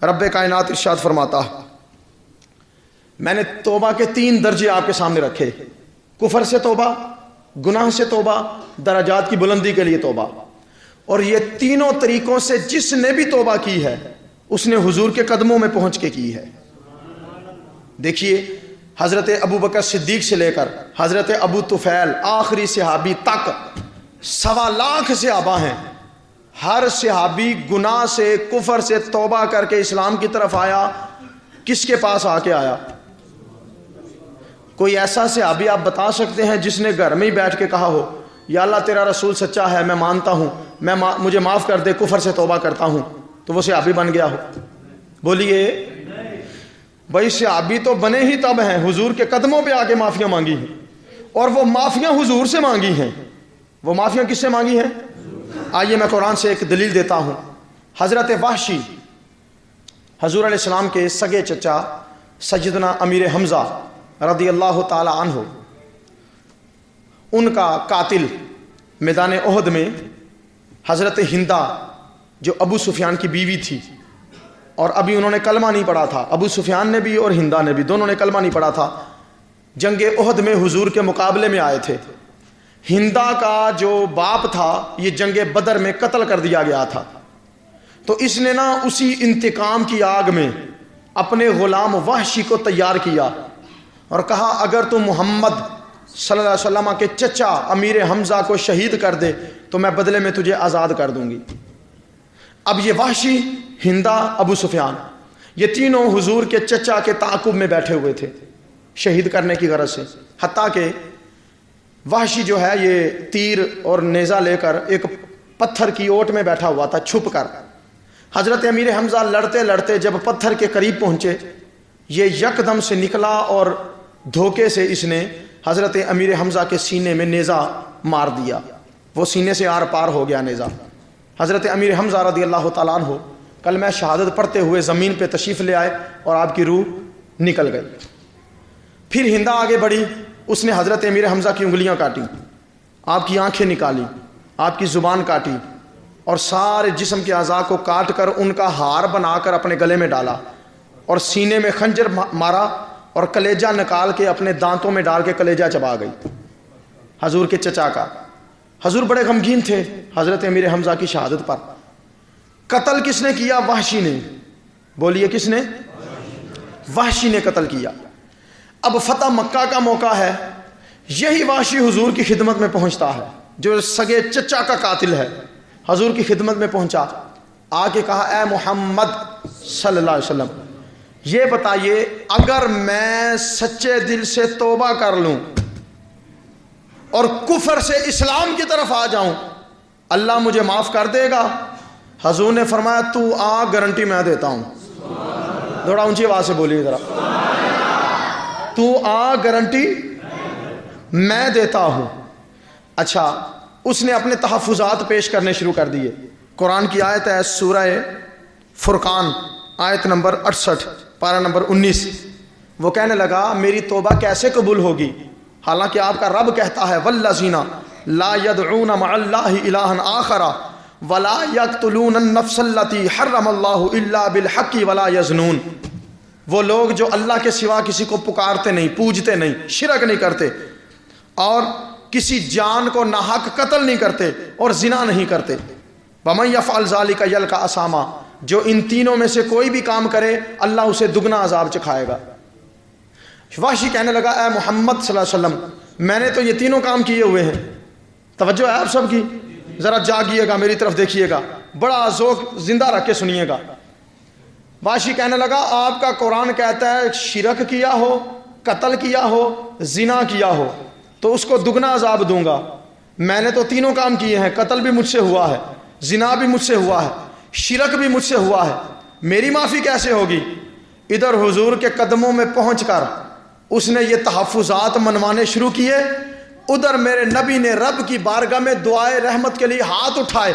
رب کائنات ارشاد فرماتا میں نے توبہ کے 3 درجے آپ کے سامنے رکھے, کفر سے توبہ, گناہ سے توبہ, درجات کی بلندی کے لیے توبہ. اور یہ تینوں طریقوں سے جس نے بھی توبہ کی ہے اس نے حضور کے قدموں میں پہنچ کے کی ہے. دیکھیے حضرت ابو بکر صدیق سے لے کر حضرت ابو طفیل آخری صحابی تک 1.25 لاکھ صحابہ ہیں. ہر صحابی گناہ سے کفر سے توبہ کر کے اسلام کی طرف آیا. کس کے پاس آ کے آیا؟ کوئی ایسا صحابی آپ بتا سکتے ہیں جس نے گھر میں ہی بیٹھ کے کہا ہو یا اللہ تیرا رسول سچا ہے, میں مانتا ہوں, مجھے معاف کر دے, کفر سے توبہ کرتا ہوں, تو وہ صحابی بن گیا ہو؟ بولیے بھائی صحابی تو بنے ہی تب ہیں حضور کے قدموں پہ آ کے معافیاں مانگی ہیں, اور وہ معافیاں حضور سے مانگی ہیں. وہ معافیاں کس سے مانگی ہیں؟ آئیے میں قرآن سے ایک دلیل دیتا ہوں. حضرت وحشی حضور علیہ السلام کے سگے چچا سیدنا امیر حمزہ رضی اللہ تعالی عنہ, ان کا قاتل میدان احد میں حضرت ہندا جو ابو سفیان کی بیوی تھی, اور ابھی انہوں نے کلمہ نہیں پڑھا تھا, ابو سفیان نے بھی اور ہندا نے بھی, دونوں نے کلمہ نہیں پڑھا تھا, جنگ احد میں حضور کے مقابلے میں آئے تھے. ہندا کا جو باپ تھا یہ جنگ بدر میں قتل کر دیا گیا تھا, تو اس نے نا اسی انتقام کی آگ میں اپنے غلام وحشی کو تیار کیا اور کہا اگر تو محمد صلی اللہ علیہ وسلم کے چچا امیر حمزہ کو شہید کر دے تو میں بدلے میں تجھے آزاد کر دوں گی. اب یہ وحشی, ہندا, ابو سفیان, یہ تینوں حضور کے چچا کے تعاقب میں بیٹھے ہوئے تھے شہید کرنے کی غرض سے. حتیٰ کہ وحشی جو ہے یہ تیر اور نیزہ لے کر ایک پتھر کی اوٹ میں بیٹھا ہوا تھا چھپ کر. حضرت امیر حمزہ لڑتے لڑتے جب پتھر کے قریب پہنچے, یہ یکدم سے نکلا اور دھوکے سے اس نے حضرت امیر حمزہ کے سینے میں نیزہ مار دیا. وہ سینے سے آر پار ہو گیا نیزہ. حضرت امیر حمزہ رضی اللہ تعالیٰ عنہ کلمہ شہادت پڑھتے ہوئے زمین پہ تشریف لے آئے اور آپ کی روح نکل گئی. پھر ہندا آگے بڑھی, اس نے حضرت امیر حمزہ کی انگلیاں کاٹی, آپ کی آنکھیں نکالی, آپ کی زبان کاٹی, اور سارے جسم کے اعضاء کو کاٹ کر ان کا ہار بنا کر اپنے گلے میں ڈالا, اور سینے میں خنجر مارا اور کلیجہ نکال کے اپنے دانتوں میں ڈال کے کلیجہ چبا گئی حضور کے چچا کا. حضور بڑے غمگین تھے حضرت امیر حمزہ کی شہادت پر. قتل کس نے کیا؟ وحشی نے. بولیے کس نے؟ وحشی نے قتل کیا. اب فتح مکہ کا موقع ہے, یہی وحشی حضور کی خدمت میں پہنچتا ہے جو سگے چچا کا قاتل ہے. حضور کی خدمت میں پہنچا, آ کے کہا اے محمد صلی اللہ علیہ وسلم یہ بتائیے اگر میں سچے دل سے توبہ کر لوں اور کفر سے اسلام کی طرف آ جاؤں اللہ مجھے معاف کر دے گا؟ حضور نے فرمایا تو آ, گارنٹی میں دیتا ہوں. تھوڑا اونچی آواز سے بولیے ذرا, تو آ, گارنٹی میں دیتا ہوں. اچھا, اس نے اپنے تحفظات پیش کرنے شروع کر دیے. قرآن کی آیت ہے سورہ فرقان آیت نمبر 68 پارہ نمبر 19. وہ کہنے لگا میری توبہ کیسے قبول ہوگی حالانکہ آپ کا رب کہتا ہے والذین لا يدعون مع اللہ الہا آخر ولا يقتلون النفس التي حرم اللہ الا بالحق ولا يزنون. وہ لوگ جو اللہ کے سوا کسی کو پکارتے نہیں، پوجتے نہیں، شرک نہیں کرتے اور کسی جان کو ناحق قتل نہیں کرتے اور زنا نہیں کرتے. وَمَن يَفْعَلْ ذَلِكَ يَلْقَ أَثَامًا. جو ان تینوں میں سے کوئی بھی کام کرے اللہ اسے دگنا عذاب چکھائے گا. وحشی کہنے لگا اے محمد صلی اللہ علیہ وسلم میں نے تو یہ تینوں کام کیے ہوئے ہیں. توجہ ہے آپ سب کی، ذرا جاگیے گا، میری طرف دیکھیے گا، بڑا ذوق زندہ رکھ کے سنیے گا. وحشی کہنے لگا آپ کا قرآن کہتا ہے شرک کیا ہو، قتل کیا ہو، زنا کیا ہو تو اس کو دگنا عذاب دوں گا. میں نے تو تینوں کام کیے ہیں، قتل بھی مجھ سے ہوا ہے، زنا بھی مجھ سے ہوا ہے، شرک بھی مجھ سے ہوا ہے، میری معافی کیسے ہوگی؟ ادھر حضور کے قدموں میں پہنچ کر اس نے یہ تحفظات منوانے شروع کیے، ادھر میرے نبی نے رب کی بارگاہ میں دعائے رحمت کے لیے ہاتھ اٹھائے،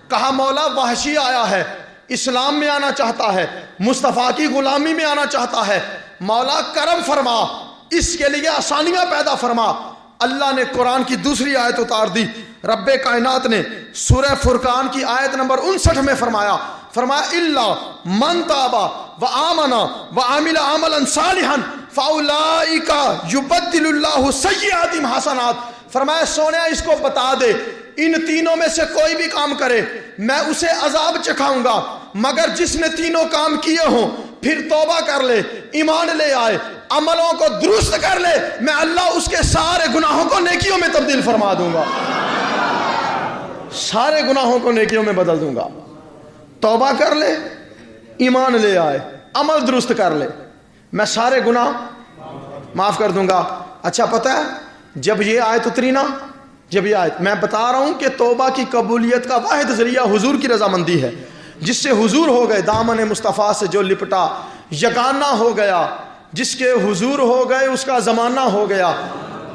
کہا مولا وحشی آیا ہے، اسلام میں آنا چاہتا ہے، مصطفیٰ کی غلامی میں آنا چاہتا ہے، مولا کرم فرما، اس کے لیے آسانیاں پیدا فرما. اللہ نے قرآن کی دوسری آیت اتار دی. رب کائنات نے سورہ فرقان کی آیت نمبر 59 میں فرمایا الا من تاب وآمن وعمل عملا صالحا فاولئک یبدل اللہ سیئاتہم حسنات. فرمایا سونیا اس کو بتا دے ان تینوں میں سے کوئی بھی کام کرے میں اسے عذاب چکھاؤں گا، مگر جس نے تینوں کام کیے ہوں پھر توبہ کر لے، ایمان لے آئے، عملوں کو درست کر لے، میں اللہ اس کے سارے گناہوں کو نیکیوں میں تبدیل فرما دوں گا. سارے گناہوں کو نیکیوں میں بدل دوں گا. توبہ کر لے، ایمان لے آئے، عمل درست کر لے، میں سارے گناہ معاف کر دوں گا. اچھا پتہ ہے جب یہ آیت اتری نا، جب یہ آیت میں بتا رہا ہوں کہ توبہ کی قبولیت کا واحد ذریعہ حضور کی رضامندی ہے. جس سے حضور ہو گئے، دامن مصطفیٰ سے جو لپٹا یگانہ ہو گیا، جس کے حضور ہو گئے اس کا زمانہ ہو گیا.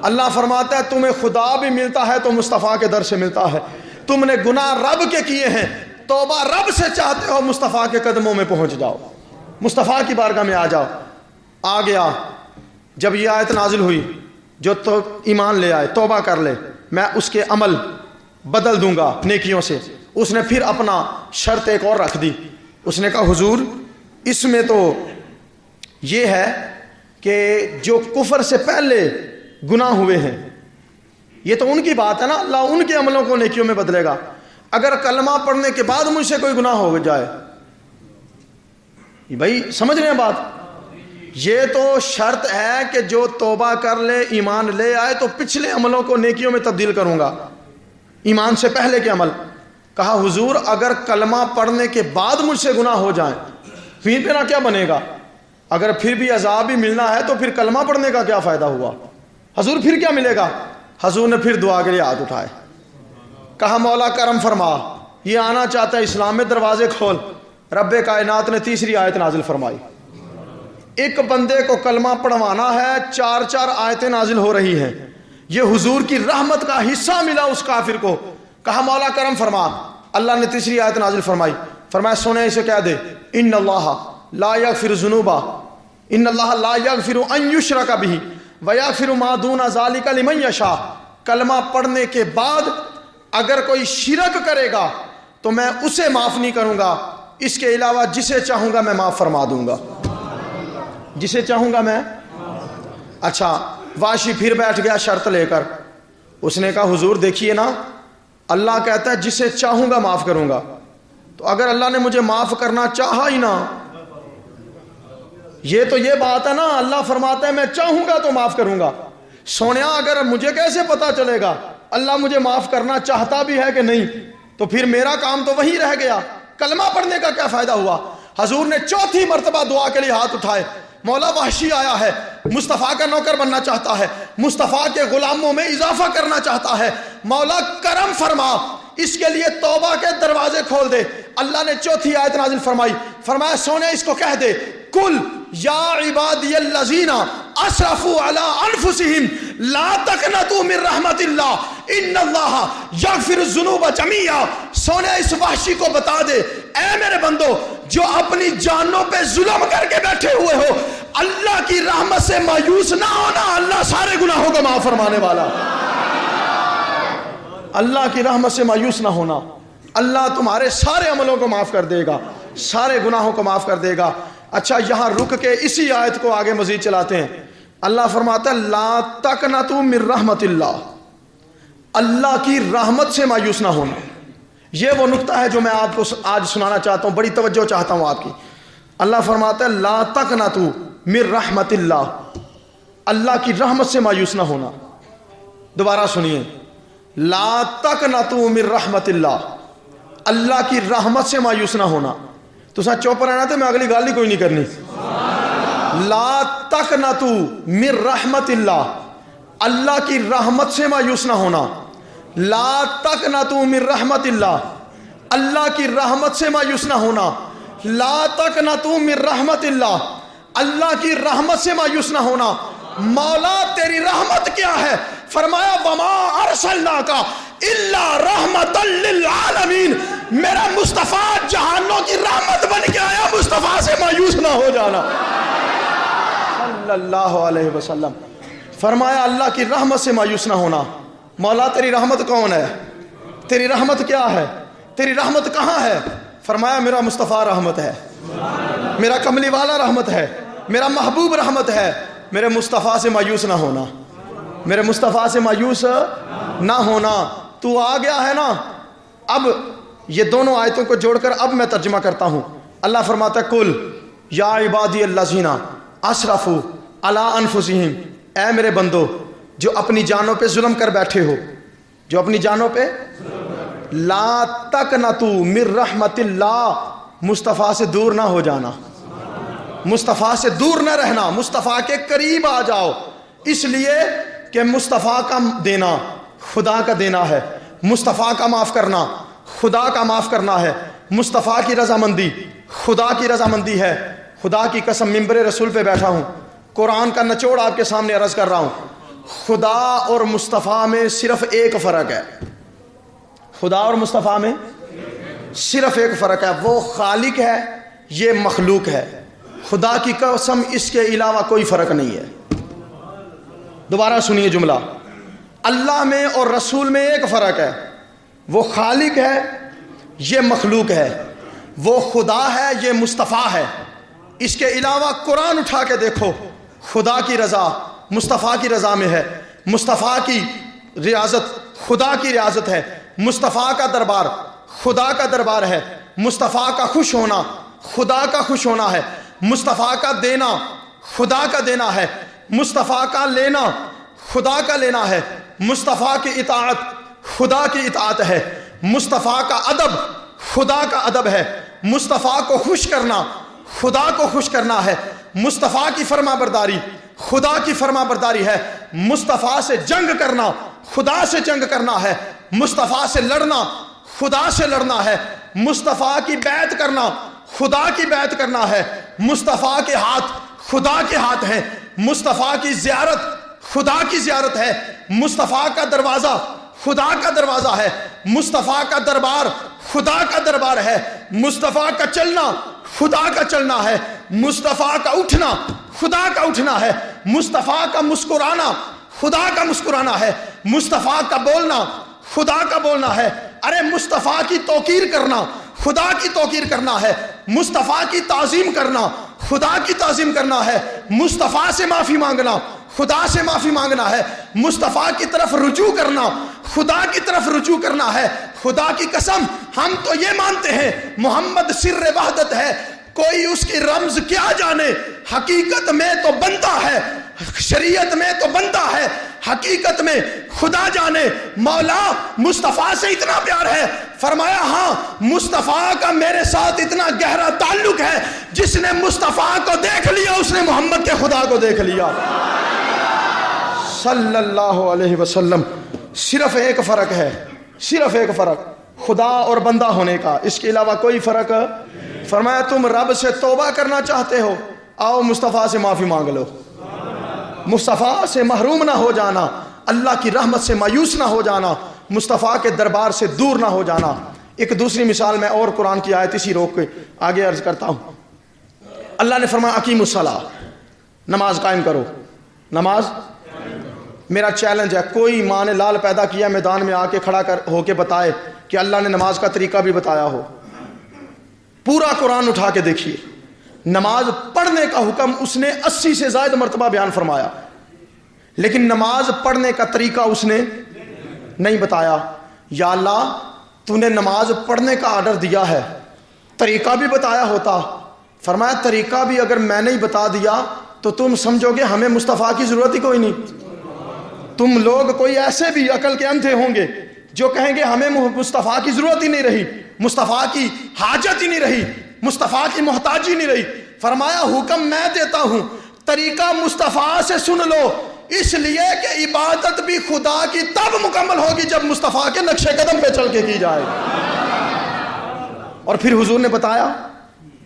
اللہ فرماتا ہے تمہیں خدا بھی ملتا ہے تو مصطفیٰ کے در سے ملتا ہے. تم نے گناہ رب کے کیے ہیں، توبہ رب سے چاہتے ہو، مصطفیٰ کے قدموں میں پہنچ جاؤ، مصطفیٰ کی بارگاہ میں آ جاؤ. آ گیا جب یہ آیت نازل ہوئی جو تو ایمان لے آئے، توبہ کر لے، میں اس کے عمل بدل دوں گا نیکیوں سے. اس نے پھر اپنا شرط ایک اور رکھ دی. اس نے کہا حضور اس میں تو یہ ہے کہ جو کفر سے پہلے گناہ ہوئے ہیں یہ تو ان کی بات ہے نا، اللہ ان کے عملوں کو نیکیوں میں بدلے گا. اگر کلمہ پڑھنے کے بعد مجھ سے کوئی گناہ ہو جائے، بھائی سمجھ رہے ہیں بات، یہ تو شرط ہے کہ جو توبہ کر لے، ایمان لے آئے تو پچھلے عملوں کو نیکیوں میں تبدیل کروں گا، ایمان سے پہلے کے عمل. کہا حضور اگر کلمہ پڑھنے کے بعد مجھ سے گناہ ہو جائیں پھر میرا کیا بنے گا؟ اگر پھر بھی عذاب ہی ملنا ہے تو پھر کلمہ پڑھنے کا کیا فائدہ ہوا؟ حضور پھر کیا ملے گا؟ حضور نے پھر دعا کے لیے ہاتھ اٹھائے، کہا مولا کرم فرما، یہ آنا چاہتا ہے اسلام میں، دروازے کھول. رب کائنات نے تیسری آیت نازل فرمائی. ایک بندے کو کلمہ پڑھوانا ہے، 4 آیتیں نازل ہو رہی ہیں. یہ حضور کی رحمت کا حصہ ملا اس کافر کو. کہا مولا کرم فرما. اللہ نے تیسری آیت نازل فرمائی. فرمایا سونے اسے کہہ دے ان اللہ لا یغفر الذنوب ان اللہ لا یغفر ان یشرک بہ ویغفر ما دون ذلک لمن یشاء. کلمہ پڑھنے کے بعد اگر کوئی شرک کرے گا تو میں اسے معاف نہیں کروں گا، اس کے علاوہ جسے چاہوں گا میں معاف فرما دوں گا، جسے چاہوں گا میں. اچھا واشی پھر بیٹھ گیا شرط لے کر. اس نے کہا حضور دیکھیے نا، اللہ کہتا ہے جسے چاہوں گا معاف کروں گا، تو اگر اللہ نے مجھے معاف کرنا چاہا ہی نہ، یہ تو یہ بات ہے نا، اللہ فرماتا ہے میں چاہوں گا تو معاف کروں گا. سونیا اگر مجھے کیسے پتا چلے گا اللہ مجھے معاف کرنا چاہتا بھی ہے کہ نہیں؟ تو پھر میرا کام تو وہی رہ گیا، کلمہ پڑھنے کا کیا فائدہ ہوا؟ حضور نے چوتھی مرتبہ دعا کے لیے ہاتھ اٹھائے. مولا وحشی آیا ہے، مصطفیٰ کا نوکر بننا چاہتا ہے، مصطفیٰ کے غلاموں میں اضافہ کرنا چاہتا ہے، مولا کرم فرما، اس کے لیے توبہ کے دروازے کھول دے. اللہ نے چوتھی آیت نازل فرمائی. فرمایا سونے اس کو کہہ دے کل یا عبادی الذین اسرفوا علی انفسہم لا تقنطوا من رحمت اللہ ان اللہ یغفر الذنوب جمیعا. سونے اس وحشی کو بتا دے اے میرے بندو جو اپنی جانوں پہ ظلم کر کے بیٹھے ہوئے ہو، اللہ کی رحمت سے مایوس نہ ہونا، اللہ سارے گناہوں کو معاف فرمانے والا۔ اللہ کی رحمت سے مایوس نہ ہونا، اللہ تمہارے سارے عملوں کو معاف کر دے گا، سارے گناہوں کو معاف کر دے گا۔ اچھا، یہاں رک کے اسی آیت کو آگے مزید چلاتے ہیں۔ اللہ فرماتا ہے لا تقنطوا من رحمت اللہ، اللہ کی رحمت سے مایوس نہ ہونا۔ یہ وہ نقطہ ہے جو میں آپ کو آج سنانا چاہتا ہوں، بڑی توجہ چاہتا ہوں آپ کی۔ اللہ فرماتا ہے لا تقنطوا من رحمت اللہ، اللہ کی رحمت سے مایوس نہ ہونا۔ دوبارہ سنیے، لا تقنطوا من رحمت اللہ، اللہ کی رحمت سے مایوس نہ ہونا۔ تو ساتھ چوپ رہنا تھا، میں اگلی گالی کوئی نہیں کرنی۔ لا تقنطوا من رحمت اللہ، اللہ کی رحمت سے مایوس نہ ہونا۔ لا تقنطوا من رحمت اللہ، اللہ کی رحمت سے مایوس نہ ہونا۔ لا تقنطوا من رحمت اللہ، اللہ کی رحمت سے مایوس نہ ہونا۔ مولا تیری رحمت کیا ہے؟ فرمایا وما ارسلناک الا رحمت للعالمین، میرا مصطفیٰ جہانوں کی رحمت بن کے آیا، مصطفیٰ سے مایوس نہ ہو جانا صلی اللہ علیہ وسلم۔ فرمایا اللہ کی رحمت سے مایوس نہ ہونا۔ مولا تیری رحمت کون ہے؟ تیری رحمت کیا ہے؟ تیری رحمت کہاں ہے؟ فرمایا میرا مصطفیٰ رحمت ہے، میرا کملی والا رحمت ہے، میرا محبوب رحمت ہے۔ میرے مصطفیٰ سے مایوس نہ ہونا، میرے مصطفیٰ سے مایوس نہ ہونا۔ تو آ گیا ہے نا۔ اب یہ دونوں آیتوں کو جوڑ کر اب میں ترجمہ کرتا ہوں۔ اللہ فرماتا ہے کل یا عبادی الذین اسرفوا علی انفسہم، اے میرے بندو جو اپنی جانوں پہ ظلم کر بیٹھے ہو، جو اپنی جانوں پہ، لا تقنطوا من رحمت اللہ، مصطفیٰ سے دور نہ ہو جانا، مصطفیٰ سے دور نہ رہنا، مصطفیٰ کے قریب آ جاؤ۔ اس لیے کہ مصطفیٰ کا دینا خدا کا دینا ہے، مصطفیٰ کا معاف کرنا خدا کا معاف کرنا ہے، مصطفیٰ کی رضامندی خدا کی رضامندی ہے۔ خدا کی قسم ممبر رسول پہ بیٹھا ہوں، قرآن کا نچوڑ آپ کے سامنے عرض کر رہا ہوں۔ خدا اور مصطفیٰ میں صرف ایک فرق ہے، خدا اور مصطفیٰ میں صرف ایک فرق ہے، وہ خالق ہے، یہ مخلوق ہے۔ خدا کی قسم اس کے علاوہ کوئی فرق نہیں ہے۔ دوبارہ سنیے جملہ، اللہ میں اور رسول میں ایک فرق ہے، وہ خالق ہے، یہ مخلوق ہے، وہ خدا ہے، یہ مصطفیٰ ہے۔ اس کے علاوہ قرآن اٹھا کے دیکھو، خدا کی رضا مصطفیٰ کی رضا میں ہے، مصطفیٰ کی ریاضت خدا کی ریاضت ہے، مصطفیٰ کا دربار خدا کا دربار ہے، مصطفیٰ کا خوش ہونا خدا کا خوش ہونا ہے، مصطفیٰ کا دینا خدا کا دینا ہے، مصطفیٰ کا لینا خدا کا لینا ہے، مصطفیٰ کی اطاعت خدا کی اطاعت ہے، مصطفیٰ کا ادب خدا کا ادب ہے، مصطفیٰ کو خوش کرنا خدا کو خوش کرنا ہے، مصطفیٰ کی فرما برداری خدا کی فرما برداری ہے، مصطفیٰ سے جنگ کرنا خدا سے جنگ کرنا ہے، مصطفیٰ سے لڑنا خدا سے لڑنا ہے، مصطفیٰ کی بیعت کرنا خدا کی بیعت کرنا ہے، مصطفیٰ کے ہاتھ خدا کے ہاتھ ہیں، مصطفیٰ کی زیارت خدا کی زیارت ہے، مصطفیٰ کا دروازہ خدا کا دروازہ ہے، مصطفیٰ کا دربار خدا کا دربار ہے، مصطفیٰ کا چلنا خدا کا چلنا ہے، مصطفیٰ کا اٹھنا خدا کا اٹھنا ہے، مصطفیٰ کا مسکرانا خدا کا مسکرانا ہے، مصطفیٰ کا بولنا خدا کا بولنا ہے۔ ارے مصطفیٰ کی توقیر کرنا خدا کی توقیر کرنا ہے، مصطفیٰ کی تعظیم کرنا خدا کی تعظیم کرنا ہے، مصطفیٰ سے معافی مانگنا خدا سے معافی مانگنا ہے، مصطفیٰ کی طرف رجوع کرنا خدا کی طرف رجوع کرنا ہے۔ خدا کی قسم ہم تو یہ مانتے ہیں محمد سر وحدت ہے، کوئی اس کی رمز کیا جانے، حقیقت میں تو بندہ ہے، شریعت میں تو بندہ ہے، حقیقت میں خدا جانے۔ مولا مصطفیٰ سے اتنا پیار ہے، فرمایا ہاں مصطفیٰ کا میرے ساتھ اتنا گہرا تعلق ہے، جس نے مصطفیٰ کو دیکھ لیا اس نے محمد کے خدا کو دیکھ لیا صلی اللہ علیہ وسلم۔ صرف ایک فرق ہے، صرف ایک فرق خدا اور بندہ ہونے کا، اس کے علاوہ کوئی فرق۔ فرمایا تم رب سے توبہ کرنا چاہتے ہو، آؤ مصطفیٰ سے معافی مانگ لو، مصطفیٰ سے محروم نہ ہو جانا، اللہ کی رحمت سے مایوس نہ ہو جانا، مصطفیٰ کے دربار سے دور نہ ہو جانا۔ ایک دوسری مثال میں اور قرآن کی آیت اسی روک کے آگے عرض کرتا ہوں. اللہ نے فرمایا اقیموا الصلاۃ، نماز قائم کرو. نماز میرا چیلنج ہے، کوئی ماں نے لال پیدا کیا میدان میں آ کے کھڑا ہو کے بتائے کہ اللہ نے نماز کا طریقہ بھی بتایا ہو. پورا قرآن اٹھا کے دیکھیے، نماز پڑھنے کا حکم اس نے 80 سے زائد مرتبہ بیان فرمایا، لیکن نماز پڑھنے کا طریقہ اس نے نہیں بتایا. یا اللہ تو نے نماز پڑھنے کا آرڈر دیا ہے، طریقہ بھی بتایا ہوتا. فرمایا طریقہ بھی اگر میں نے ہی بتا دیا تو تم سمجھو گے ہمیں مصطفیٰ کی ضرورت ہی کوئی نہیں. تم لوگ کوئی ایسے بھی عقل کے اندھے ہوں گے جو کہیں گے ہمیں مصطفیٰ کی ضرورت ہی نہیں رہی، مصطفیٰ کی حاجت ہی نہیں رہی، مصطفیٰ کی محتاجی نہیں رہی. فرمایا حکم میں دیتا ہوں، طریقہ مصطفیٰ سے سن لو، اس لیے کہ عبادت بھی خدا کی تب مکمل ہوگی جب مصطفیٰ کے نقش قدم پہ چل کے کی جائے. اور پھر حضور نے بتایا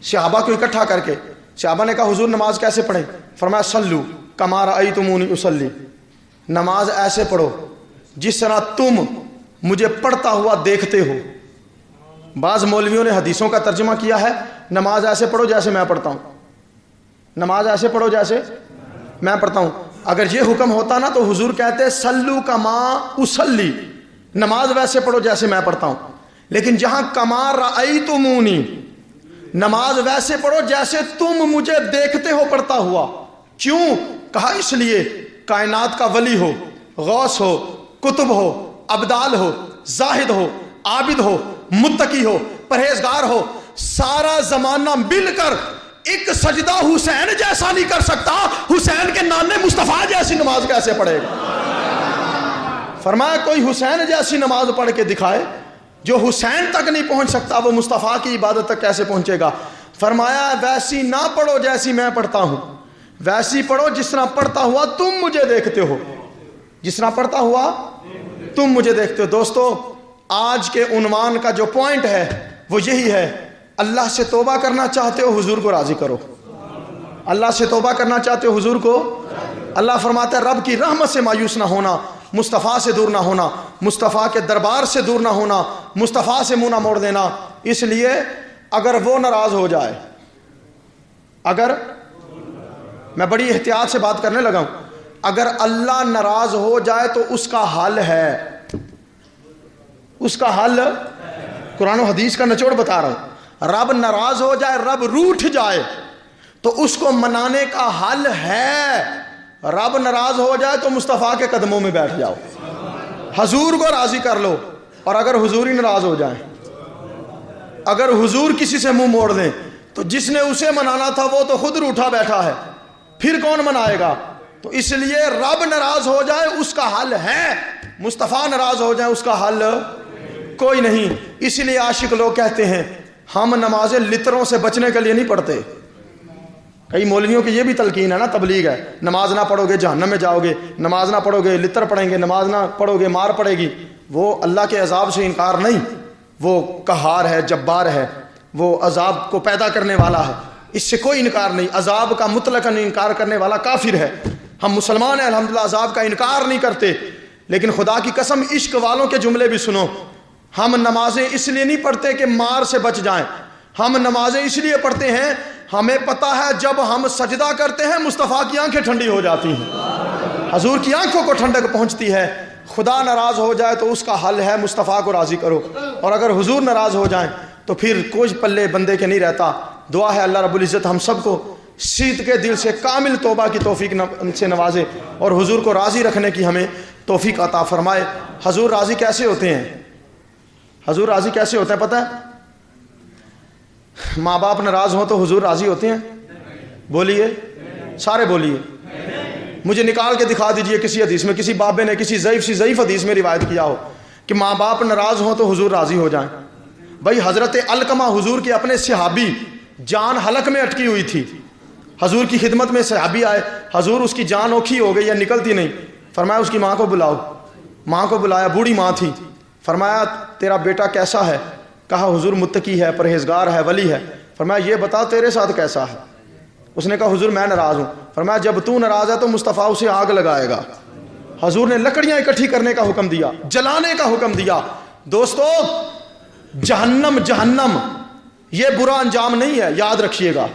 صحابہ کو اکٹھا کر کے. صحابہ نے کہا حضور نماز کیسے پڑھیں؟ فرمایا صلو کما رأیتمونی اصلی، نماز ایسے پڑھو جس طرح تم مجھے پڑھتا ہوا دیکھتے ہو. بعض مولویوں نے حدیثوں کا ترجمہ کیا ہے نماز ایسے پڑھو جیسے میں پڑھتا ہوں، نماز ایسے پڑھو جیسے میں پڑھتا ہوں. اگر یہ حکم ہوتا نا تو حضور کہتے صلو کما اصلی، نماز ویسے پڑھو جیسے میں پڑھتا ہوں. لیکن جہاں کما رأیتمونی، نماز ویسے پڑھو جیسے تم مجھے دیکھتے ہو پڑھتا ہوا. کیوں؟ کہا اس لیے کائنات کا ولی ہو، غوث ہو، کتب ہو، ابدال ہو، زاہد ہو، عابد ہو، متقی ہو، پرہیزگار ہو، سارا زمانہ مل کر ایک سجدہ حسین جیسا نہیں کر سکتا. حسین کے نانے مصطفیٰ جیسی نماز کیسے پڑھے گا؟ فرمایا کوئی حسین جیسی نماز پڑھ کے دکھائے، جو حسین تک نہیں پہنچ سکتا وہ مصطفیٰ کی عبادت تک کیسے پہنچے گا؟ فرمایا ویسی نہ پڑھو جیسی میں پڑھتا ہوں، ویسی پڑھو جس طرح پڑھتا ہوا تم مجھے دیکھتے ہو، جس طرح پڑھتا ہوا تم مجھے دیکھتے ہو. دوستو آج کے عنوان کا جو پوائنٹ ہے وہ یہی ہے، اللہ سے توبہ کرنا چاہتے ہو حضور کو راضی کرو. اللہ سے توبہ کرنا چاہتے ہو حضور کو. اللہ فرماتا ہے رب کی رحمت سے مایوس نہ ہونا، مصطفیٰ سے دور نہ ہونا، مصطفیٰ کے دربار سے دور نہ ہونا، مصطفیٰ سے منہ نہ موڑ دینا. اس لیے اگر وہ ناراض ہو جائے، اگر میں بڑی احتیاط سے بات کرنے لگا ہوں، اگر اللہ ناراض ہو جائے تو اس کا حل ہے، اس کا حل قرآن و حدیث کا نچوڑ بتا رہا ہوں. رب ناراض ہو جائے، رب روٹھ جائے تو اس کو منانے کا حل ہے. رب ناراض ہو جائے تو مصطفیٰ کے قدموں میں بیٹھ جاؤ، حضور کو راضی کر لو. اور اگر حضور ہی ناراض ہو جائیں، اگر حضور کسی سے منہ موڑ دیں تو جس نے اسے منانا تھا وہ تو خود روٹھا بیٹھا ہے، پھر کون منائے گا؟ تو اس لیے رب ناراض ہو جائے اس کا حل ہے، مصطفیٰ ناراض ہو جائے اس کا حل کوئی نہیں. اس لیے عاشق لوگ کہتے ہیں ہم نمازیں لتروں سے بچنے کے لیے نہیں پڑھتے. کئی مولویوں کی یہ بھی تلقین ہے نا، تبلیغ ہے، نماز نہ پڑھو گے جہنم میں جاؤ گے، نماز نہ پڑھو گے لتر پڑھیں گے، نماز نہ پڑھو گے مار پڑے گی. وہ اللہ کے عذاب سے انکار نہیں، وہ قہار ہے، جبار ہے، وہ عذاب کو پیدا کرنے والا ہے، اس سے کوئی انکار نہیں. عذاب کا مطلقاً انکار کرنے والا کافر ہے. ہم مسلمان ہیں الحمدللہ، عذاب کا انکار نہیں کرتے. لیکن خدا کی قسم عشق والوں کے جملے بھی سنو. ہم نمازیں اس لیے نہیں پڑھتے کہ مار سے بچ جائیں، ہم نمازیں اس لیے پڑھتے ہیں ہمیں پتہ ہے جب ہم سجدہ کرتے ہیں مصطفیٰ کی آنکھیں ٹھنڈی ہو جاتی ہیں، حضور کی آنکھوں کو ٹھنڈک پہنچتی ہے. خدا ناراض ہو جائے تو اس کا حل ہے مصطفیٰ کو راضی کرو. اور اگر حضور ناراض ہو جائیں تو پھر کچھ پلے بندے کے نہیں رہتا. دعا ہے اللہ رب العزت ہم سب کو سیدھ کے دل سے کامل توبہ کی توفیق سے نوازے اور حضور کو راضی رکھنے کی ہمیں توفیق عطا فرمائے. حضور راضی کیسے ہوتے ہیں؟ حضور راضی کیسے ہوتا ہے پتہ ہے؟ ماں باپ ناراض ہوں تو حضور راضی ہوتے ہیں؟ بولیے، سارے بولیے. مجھے نکال کے دکھا دیجئے کسی حدیث میں کسی بابے نے کسی ضعیف حدیث میں روایت کیا ہو کہ ماں باپ ناراض ہوں تو حضور راضی ہو جائیں. بھائی حضرت علقمہ حضور کے اپنے صحابی، جان حلق میں اٹکی ہوئی تھی، حضور کی خدمت میں صحابی آئے، حضور اس کی جان اوکھی ہو گئی یا نکلتی نہیں. فرمایا اس کی ماں کو بلاؤ. ماں کو بلایا، بوڑھی ماں تھی. فرمایا تیرا بیٹا کیسا ہے؟ کہا حضور متقی ہے، پرہیزگار ہے، ولی ہے. فرمایا یہ بتا تیرے ساتھ کیسا ہے؟ اس نے کہا حضور میں ناراض ہوں. فرمایا جب تو ناراض ہے تو مصطفیٰ اسے آگ لگائے گا. حضور نے لکڑیاں اکٹھی کرنے کا حکم دیا، جلانے کا حکم دیا. دوستو جہنم جہنم یہ برا انجام نہیں ہے، یاد رکھیے گا،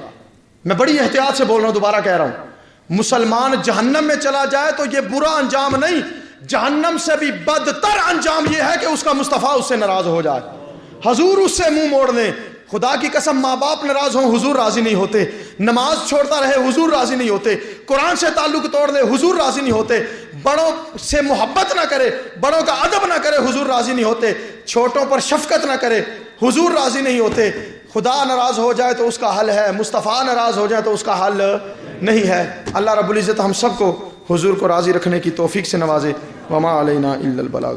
میں بڑی احتیاط سے بول رہا ہوں، دوبارہ کہہ رہا ہوں، مسلمان جہنم میں چلا جائے تو یہ برا انجام نہیں، جہنم سے بھی بدتر انجام یہ ہے کہ اس کا مصطفیٰ اس سے ناراض ہو جائے، حضور اس سے منہ موڑ لیں۔ خدا کی قسم، ماں باپ ناراض ہوں، حضور راضی نہیں ہوتے، نماز چھوڑتا رہے، حضور راضی نہیں ہوتے، قرآن سے تعلق توڑ دے، حضور راضی نہیں ہوتے، بڑوں سے محبت نہ کرے، بڑوں کا ادب نہ کرے، حضور راضی نہیں ہوتے، چھوٹوں پر شفقت نہ کرے، حضور راضی نہیں ہوتے۔ خدا ناراض ہو جائے تو اس کا حل ہے، مصطفیٰ ناراض ہو جائے تو اس کا حل نہیں ہے۔ اللہ رب العزت ہم سب کو حضور کو راضی رکھنے کی توفیق سے نوازے۔ وما علینا الا البلاغ۔